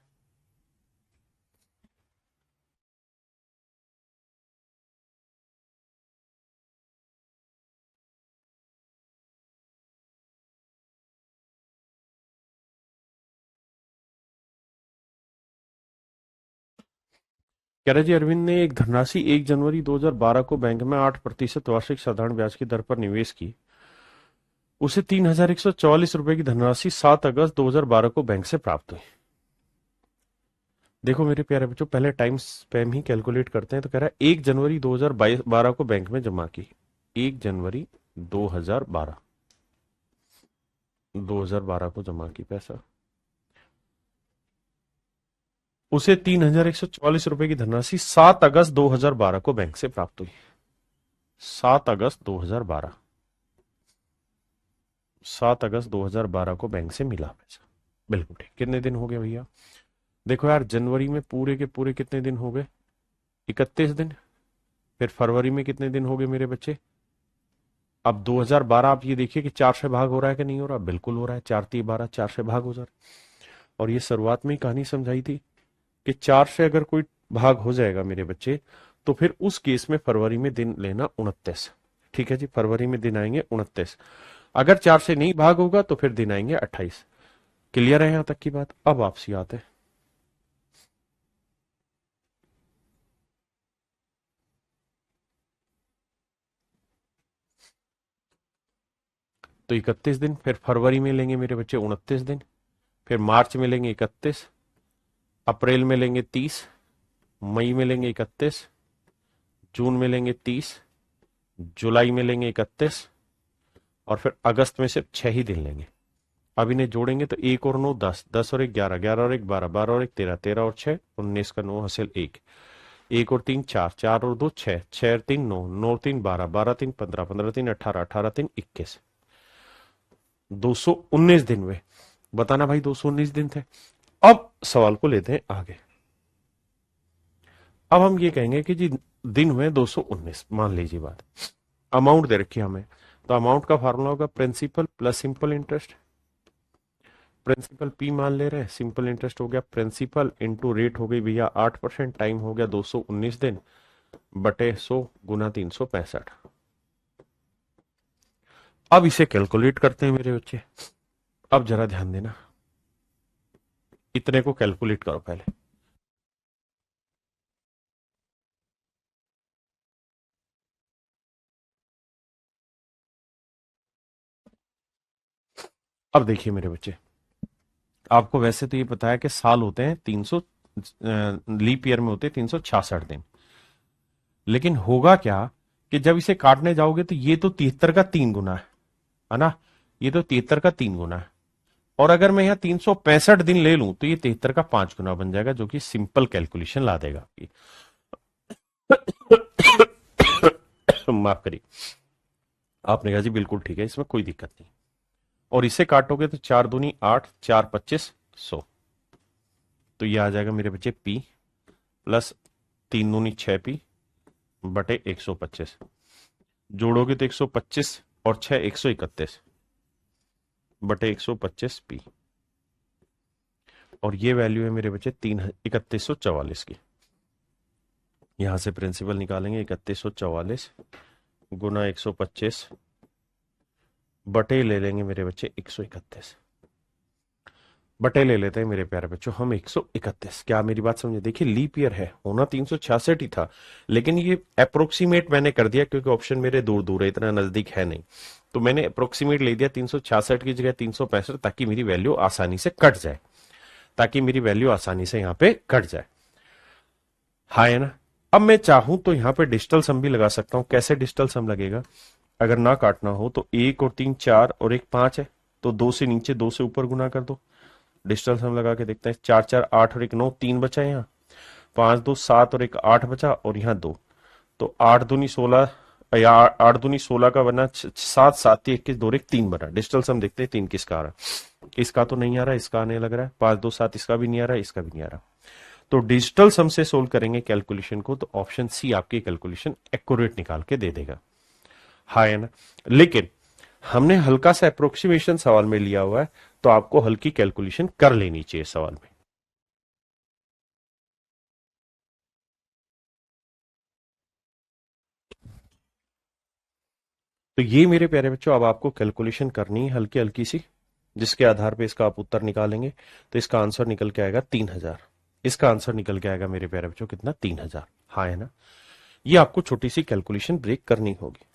कह रहा जी, अरविंद ने एक धनराशि 1 जनवरी 2012 को बैंक में 8% वार्षिक साधारण ब्याज की दर पर निवेश की, उसे 3,144 रुपए की धनराशि 7 अगस्त 2012 को बैंक से प्राप्त हुई। देखो मेरे प्यारे बच्चों, पहले टाइम स्पैम ही कैलकुलेट करते हैं। तो कह रहा है 1 जनवरी 2012 को बैंक में जमा की, 1 जनवरी 2012, 2012 को जमा की पैसा, उसे 3,144 रुपए की धनराशि 7 अगस्त 2012 को बैंक से प्राप्त हुई, 7 अगस्त 2012, 7 अगस्त 2012 को बैंक से मिला पैसा। बिल्कुल ठीक। कितने दिन हो गए भैया? देखो यार, जनवरी में पूरे के पूरे कितने दिन हो गए? 31 दिन। फिर फरवरी में कितने दिन हो गए मेरे बच्चे? अब 2012 आप ये देखिए कि 4 से भाग हो रहा है कि नहीं हो रहा? बिल्कुल हो रहा है। 4×3=12, 4 से भाग हो जा रहा है। और ये शुरुआत में ही कहानी समझाई थी कि 4 से अगर कोई भाग हो जाएगा मेरे बच्चे, तो फिर उस केस में फरवरी में दिन लेना 29। ठीक है जी, फरवरी में दिन आएंगे 29। अगर 4 से नहीं भाग होगा तो फिर दिन आएंगे 28। क्लियर है यहां तक की बात? अब वापसी आते हैं। तो 31 दिन, फिर फरवरी में लेंगे मेरे बच्चे 29 दिन, फिर मार्च में लेंगे 31, अप्रैल में लेंगे 30, मई में लेंगे 31, जून में लेंगे 30, जुलाई में लेंगे 31, और फिर अगस्त में सिर्फ 6 ही दिन लेंगे। अब इन्हें जोड़ेंगे तो 1 और 9 10, 10 और 1 11, 11 और 1 12, 12 और 1 13, 13 और 6 19 का 9 हासिल 1, 1 और 3 4, 4 और 2 6, 6 और 3 9, 9 और 3 12, 12 और 3 15, 15 और 3 18, 18 और 3 21, 219 दिन में। बताना भाई 219 दिन थे। अब सवाल को लेते हैं आगे। अब हम ये कहेंगे कि जी दिन हुए 219, मान लीजिए बात। अमाउंट दे रखी है हमें, तो अमाउंट का फार्मूला होगा principal plus simple interest. Principal P मान ले रहे हैं, सिंपल इंटरेस्ट हो गया प्रिंसिपल इंटू रेट हो गई भैया 8%, टाइम हो गया 219 दिन, बटे 100 गुना 365। अब इसे कैलकुलेट करते हैं मेरे बच्चे। अब जरा ध्यान देना, इतने को कैलकुलेट करो पहले। अब देखिए मेरे बच्चे, आपको वैसे तो ये पता है कि साल होते हैं 300, लीप ईयर में होते हैं 366 दिन। लेकिन होगा क्या कि जब इसे काटने जाओगे तो ये तो 73 का 3 गुना है ना? ये तो 73 का 3 गुना है। और अगर मैं यहाँ 365 दिन ले लूं तो ये 73 का 5 गुना बन जाएगा, जो कि सिंपल कैलकुलेशन ला देगा आपकी। माफ करिए। आपने कहा जी बिल्कुल ठीक है, इसमें कोई दिक्कत नहीं। और इसे काटोगे तो 4×2=8, 4×25=100। तो ये आ जाएगा मेरे बच्चे P प्लस 3×2=6P बटे 125। जोड़ोगे तो 125 और 6 131 बटे 125P। और ये वैल्यू है मेरे बच्चे 3144 की। यहां से प्रिंसिपल निकालेंगे 3144 गुना 125 बटे ले लेंगे मेरे बच्चे 131। बटे ले लेते हैं मेरे प्यारे बच्चों हम 131। क्या मेरी बात समझे? देखिए लीप ईयर है, होना 366 ही था, लेकिन ये अप्रोक्सीमेट मैंने कर दिया क्योंकि ऑप्शन मेरे दूर दूर है, इतना नजदीक है नहीं। तो मैंने अप्रोक्सीमेट ले दिया 366 की जगह 365, ताकि मेरी वैल्यू आसानी से कट जाए, ताकि मेरी वैल्यू आसानी से यहाँ पे कट जाए। हाँ है ना? अब मैं चाहूं तो यहाँ पे डिजिटल सम भी लगा सकता हूँ। कैसे डिजिटल सम लगेगा? अगर ना काटना हो तो 1 और 3 4 और 1 5 है, तो 2 से नीचे 2 से ऊपर गुना कर दो। डिजिटल सम लगा के देखते हैं। 4 4 8 और 1 9, 3 बचा यहाँ। 5 2 7 और 1 8 बचा, और यहाँ 2। तो 8 दूनी 16, या 8 दूनी 16 का बना 7, 7 21 2 1 3 बना। डिजिटल सम देखते हैं 3 किसका आ रहा है। इसका तो नहीं आ रहा, इसका आने लग रहा है। 5 2 7 इसका भी नहीं आ रहा, इसका भी नहीं आ रहा। तो डिजिटल सम से सोल्व करेंगे कैलकुलेशन को, तो ऑप्शन सी आपकी कैलकुलेशन एक्यूरेट निकाल के दे देगा। हाँ है ना? लेकिन हमने हल्का सा अप्रोक्सीमेशन सवाल में लिया हुआ है, तो आपको हल्की कैलकुलेशन कर लेनी चाहिए सवाल में। तो ये मेरे प्यारे बच्चों, अब आपको कैलकुलेशन करनी है हल्की हल्की सी, जिसके आधार पे इसका आप उत्तर निकालेंगे। तो इसका आंसर निकल के आएगा 3000। इसका आंसर निकल के आएगा मेरे प्यारे बच्चों कितना? 3000। हाँ है ना? ये आपको छोटी सी कैलकुलेशन ब्रेक करनी होगी।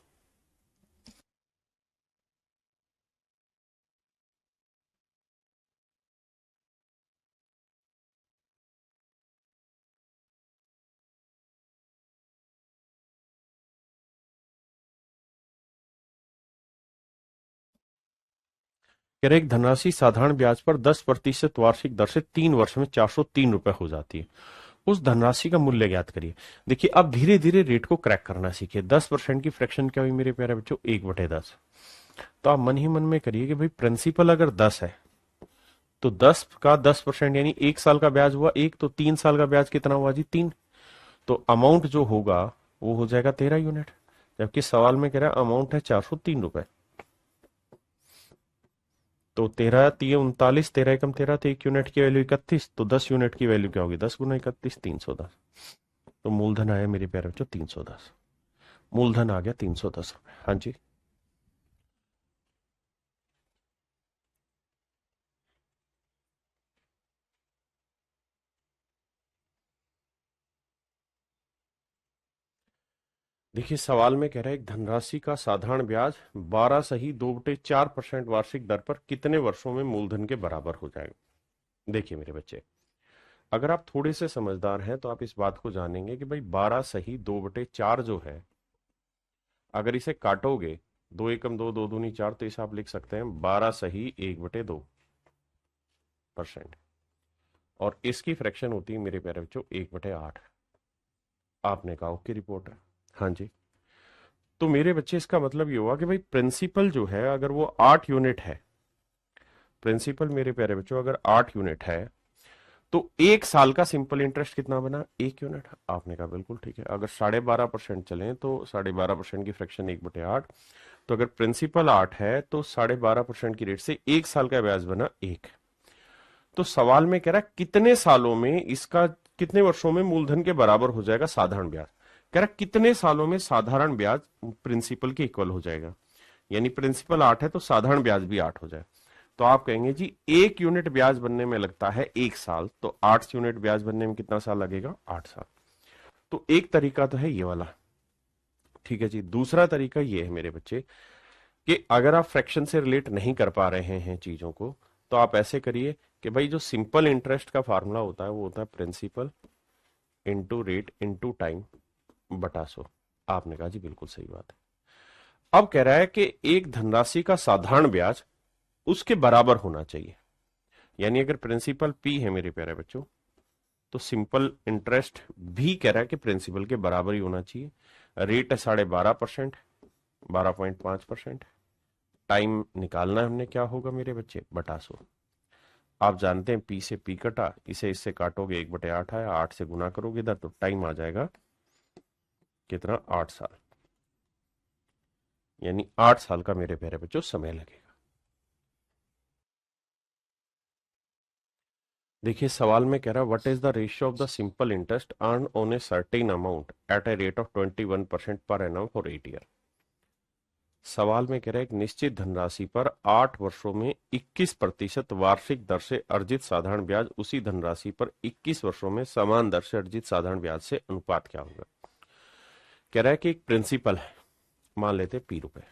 कह रहे एक धनराशि साधारण ब्याज पर 10% वार्षिक दर से 3 वर्ष में 403 रुपए हो जाती है। उस धनराशि का मूल्य ज्ञात करिए। देखिए अब धीरे धीरे रेट को क्रैक करना सीखिए। 10% की फ्रैक्शन क्या हुई मेरे प्यारे बच्चों? 1/10। तो आप मन ही मन में करिए कि भाई प्रिंसिपल अगर 10 है तो 10% यानी 1 साल का ब्याज हुआ 1, तो 3 साल का ब्याज कितना हुआ जी 3। तो अमाउंट जो होगा वो हो जाएगा 13 यूनिट, जबकि सवाल में कह रहा है अमाउंट है 403 रुपए। तो 13 3 39, 13 एकम 13, तो 1 यूनिट की वैल्यू 31, तो 10 यूनिट की वैल्यू क्या होगी 10 गुना 31, 310। तो मूलधन आया मेरे प्यारे बच्चों 310। मूलधन आ गया 310 रुपए। हाँ जी। देखिए सवाल में कह रहा है एक धनराशि का साधारण ब्याज 12 सही 2/4% वार्षिक दर पर कितने वर्षों में मूलधन के बराबर हो जाएगा। देखिए मेरे बच्चे, अगर आप थोड़े से समझदार हैं तो आप इस बात को जानेंगे कि भाई 12 सही 2/4 जो है, अगर इसे काटोगे 2 एकम 2, 2 दूनी 4, तो इसे आप लिख सकते हैं 12 सही 1/2%। और इसकी फ्रैक्शन होती है मेरे प्यारे बच्चों 1/8। आपने कहा ओके रिपोर्ट है। हाँ जी। तो मेरे बच्चे इसका मतलब ये हुआ कि भाई प्रिंसिपल जो है अगर वो 8 यूनिट है, प्रिंसिपल मेरे प्यारे बच्चों अगर 8 यूनिट है, तो 1 साल का सिंपल इंटरेस्ट कितना बना 1 यूनिट। आपने कहा बिल्कुल ठीक है। अगर 12.5% चले तो 12.5% की फ्रैक्शन 1/8। तो अगर प्रिंसिपल 8 है तो 12.5% की रेट से 1 साल का ब्याज बना 1। तो सवाल में कह रहा है कितने सालों में इसका, कितने वर्षों में मूलधन के बराबर हो जाएगा साधारण ब्याज। कह रहा है कितने सालों में साधारण ब्याज प्रिंसिपल के इक्वल हो जाएगा। यानी प्रिंसिपल 8 है तो साधारण ब्याज भी 8 हो जाए। तो आप कहेंगे जी 1 यूनिट ब्याज बनने में लगता है 1 साल, तो 8 यूनिट ब्याज बनने में कितना साल लगेगा 8 साल। तो एक तरीका तो है ये वाला। ठीक है जी। दूसरा तरीका ये है मेरे बच्चे कि अगर आप फ्रैक्शन से रिलेट नहीं कर पा रहे हैं चीजों को, तो आप ऐसे करिए कि भाई जो सिंपल इंटरेस्ट का फार्मूला होता है वो होता है principal into rate into time बटा 100। आपने कहा जी बिल्कुल सही बात है। अब कह रहा है कि एक धनराशि का साधारण ब्याज उसके बराबर होना चाहिए। यानी अगर प्रिंसिपल पी है मेरे प्यारे बच्चों, तो सिंपल इंटरेस्ट भी कह रहा है कि प्रिंसिपल के बराबर ही होना चाहिए। रेट है 12.5%, 12.5%। टाइम निकालना है हमने, क्या होगा मेरे बच्चे बटा 100। आप जानते हैं पी से पी कटा, इसे इससे काटोगे 1/8 आया, 8 से गुना करोगे इधर तो टाइम आ जाएगा कितना 8 साल। यानी 8 साल का मेरे प्यारे बच्चों समय लगेगा। देखिए सवाल में कह रहा है what is the ratio of the simple interest earn on a certain amount at a rate of 21% पर एनम फॉर 8 ईयर। सवाल में कह रहा है एक निश्चित धनराशि पर 8 वर्षों में 21% वार्षिक दर से अर्जित साधारण ब्याज उसी धनराशि पर 21 वर्षों में समान दर से अर्जित साधारण ब्याज से अनुपात क्या होगा। कह रहा है कि एक प्रिंसिपल है, मान लेते P रुपए।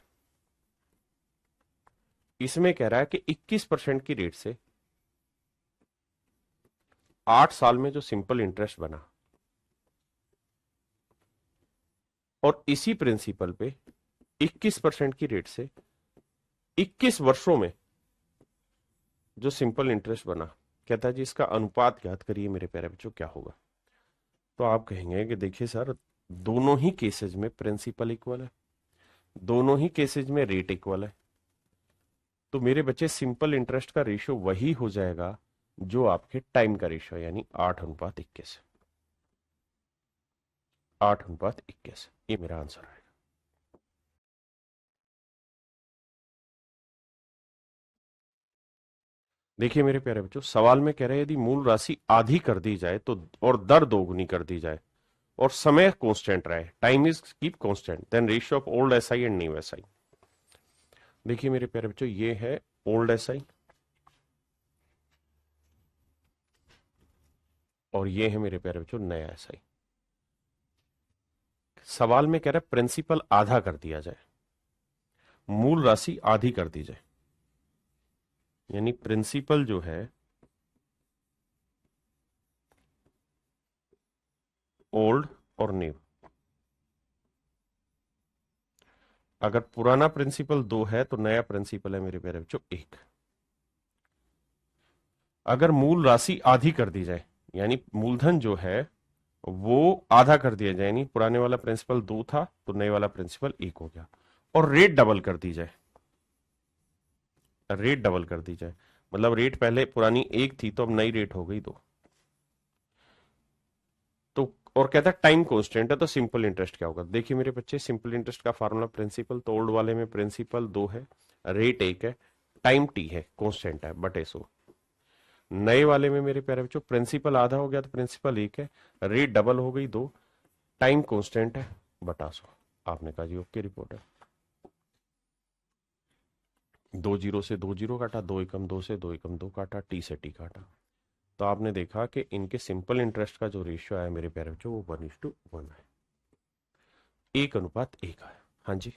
इसमें कह रहा है कि 21% की रेट से 8 साल में जो सिंपल इंटरेस्ट बना, और इसी प्रिंसिपल पे 21% की रेट से 21 वर्षों में जो सिंपल इंटरेस्ट बना। कहता है जी इसका अनुपात ज्ञात करिए मेरे प्यारे बच्चों क्या होगा। तो आप कहेंगे कि देखिए सर दोनों ही केसेज में प्रिंसिपल इक्वल है, दोनों ही केसेज में रेट इक्वल है, तो मेरे बच्चे सिंपल इंटरेस्ट का रेशियो वही हो जाएगा जो आपके टाइम का रेशियो, यानी 8:21। 8:21 ये मेरा आंसर है। देखिए मेरे प्यारे बच्चों सवाल में कह रहे हैं यदि मूल राशि आधी कर दी जाए तो और दर दोगुनी कर दी जाए और समय कांस्टेंट रहे, time is keep constant, then ratio of old SI and new SI. देखिए मेरे प्यारे बच्चों ये है ओल्ड एसआई और ये है मेरे प्यारे बच्चों नया एसआई। सवाल में कह रहा है प्रिंसिपल आधा कर दिया जाए, मूल राशि आधी कर दी जाए, यानी प्रिंसिपल जो है ओल्ड और न्यू। अगर पुराना प्रिंसिपल 2 है तो नया प्रिंसिपल है मेरे प्यारे बच्चों 1। अगर मूल राशि आधी कर दी जाए, यानी मूलधन जो है वो आधा कर दिया जाए, यानी पुराने वाला प्रिंसिपल 2 था तो नए वाला प्रिंसिपल 1 हो गया, और रेट डबल कर दी जाए, रेट डबल कर दी जाए, मतलब रेट पहले पुरानी 1 थी तो अब नई रेट हो गई 2। तो और कहता है टाइम कांस्टेंट है, तो सिंपल इंटरेस्ट क्या होगा? देखिए मेरे बच्चे, सिंपल इंटरेस्ट का फार्मूला प्रिंसिपल, तो ओल्ड वाले में प्रिंसिपल 2 है, रेट 1 है, टाइम टी है, कांस्टेंट है, बटे 100। नए वाले में मेरे प्यारे बच्चों प्रिंसिपल आधा हो गया तो प्रिंसिपल 1 है, रेट डबल हो गई 2, टाइम कांस्टेंट है, बटा 100। आपने कहा जी ओके, रिपोर्ट है। 2 जीरो से 2 जीरो काटा, 2 एकम 2 से 2 एकम 2 काटा, टी से टी काटा। तो आपने देखा कि इनके सिंपल इंटरेस्ट का जो रेशियो आया मेरे प्यारे बच्चों वो 1:1 है, 1:1 है। हाँ जी,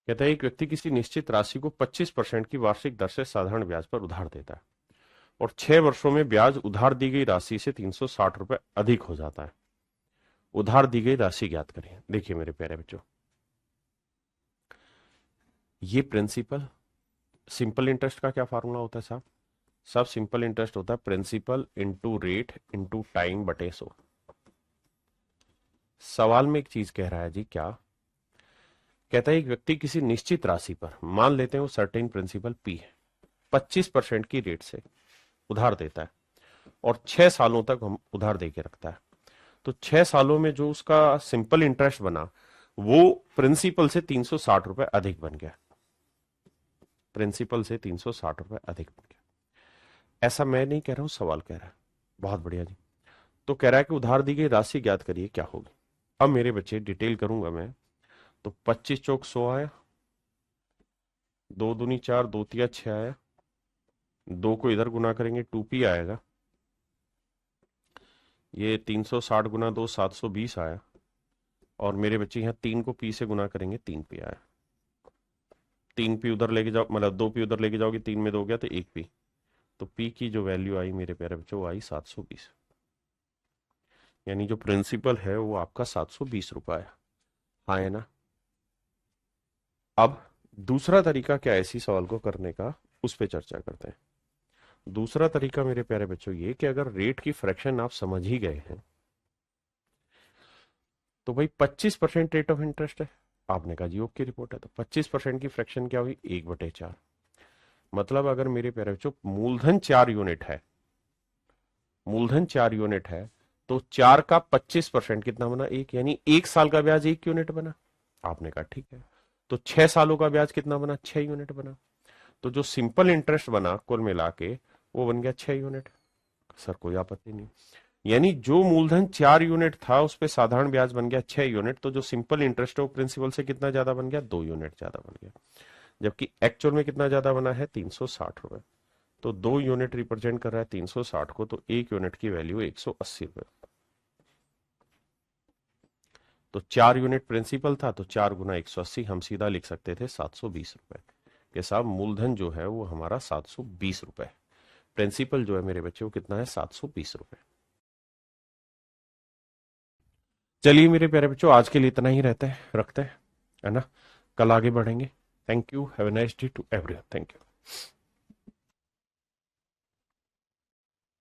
कहता है एक व्यक्ति किसी निश्चित राशि को 25% की वार्षिक दर से साधारण ब्याज पर उधार देता है और 6 वर्षों में ब्याज उधार दी गई राशि से 360 रुपए अधिक हो जाता है। उधार दी गई राशि ज्ञात करें। देखिए मेरे प्यारे बच्चों, ये प्रिंसिपल, सिंपल इंटरेस्ट का क्या फार्मूला होता है साहब? सब सिंपल इंटरेस्ट होता है principal into rate into time बटे 100। सवाल में एक चीज कह रहा है जी, क्या कहता है? एक व्यक्ति किसी निश्चित राशि पर, मान लेते हैं वो सर्टेन प्रिंसिपल पी है, 25% की रेट से उधार देता है और 6 सालों तक हम उधार दे के रखता है। तो 6 सालों में जो उसका सिंपल इंटरेस्ट बना वो प्रिंसिपल से 360 रुपए अधिक बन गया, प्रिंसिपल से 360 रुपए अधिक बन गया। ऐसा मैं नहीं कह रहा हूं, सवाल कह रहा है। बहुत बढ़िया जी। तो कह रहा है कि उधार दी गई राशि ज्ञात करिए क्या होगी। अब मेरे बच्चे डिटेल करूंगा मैं। तो 25 चौक 100 आया, 2 दूनी 4, 2 तिया 6 आया, 2 को इधर गुना करेंगे 2p आएगा, ये 360 गुना 2 720 आया, और मेरे बच्चे यहाँ 3 को p से गुना करेंगे 3p आया। 3p उधर लेके जाओ, मतलब 2p उधर लेके जाओगे, 3 में 2 गया तो 1p। तो p की जो वैल्यू आई मेरे प्यारे बच्चों वो आई 720, यानी जो प्रिंसिपल है वो आपका 720 रुपए है। हाँ है ना? अब दूसरा तरीका क्या है इसी सवाल को करने का, उस पर चर्चा करते हैं। दूसरा तरीका मेरे प्यारे बच्चों ये कि अगर रेट की फ्रैक्शन आप समझ ही गए हैं तो भाई 25% रेट ऑफ इंटरेस्ट है। आपने कहा जी ओके, रिपोर्ट है। तो 25% की फ्रैक्शन क्या हुई? 1/4। मतलब अगर मेरे प्यारे बच्चों मूलधन 4 यूनिट है, मूलधन 4 यूनिट है, तो 4 का 25% कितना बना? 1, यानी 1 साल का ब्याज 1 यूनिट बना। आपने कहा ठीक है। तो 6 सालों का ब्याज कितना बना? 6 यूनिट बना। तो जो सिंपल इंटरेस्ट बना कुल मिला के वो बन गया 6 यूनिट। सर कोई आपत्ति नहीं। यानी जो मूलधन 4 यूनिट था उस पर साधारण ब्याज बन गया 6 यूनिट, तो जो सिंपल इंटरेस्ट है वो प्रिंसिपल से कितना ज्यादा बन गया? 2 यूनिट ज्यादा बन गया। जबकि एक्चुअल में कितना ज्यादा बना है? 360 रुपए। तो 2 यूनिट रिप्रेजेंट कर रहा है 360 को, तो 1 यूनिट की वैल्यू 180 रुपए। तो 4 यूनिट प्रिंसिपल था, तो 4 गुना 180 हम सीधा लिख सकते थे 720 रुपए के साथ। मूलधन जो है वो हमारा 720 रुपए, प्रिंसिपल जो है मेरे बच्चे वो कितना है? 720 रुपए। चलिए मेरे प्यारे बच्चों, आज के लिए इतना ही रहता है, रखते हैं, है ना? कल आगे बढ़ेंगे। Thank you, have a nice day to everyone. Thank you.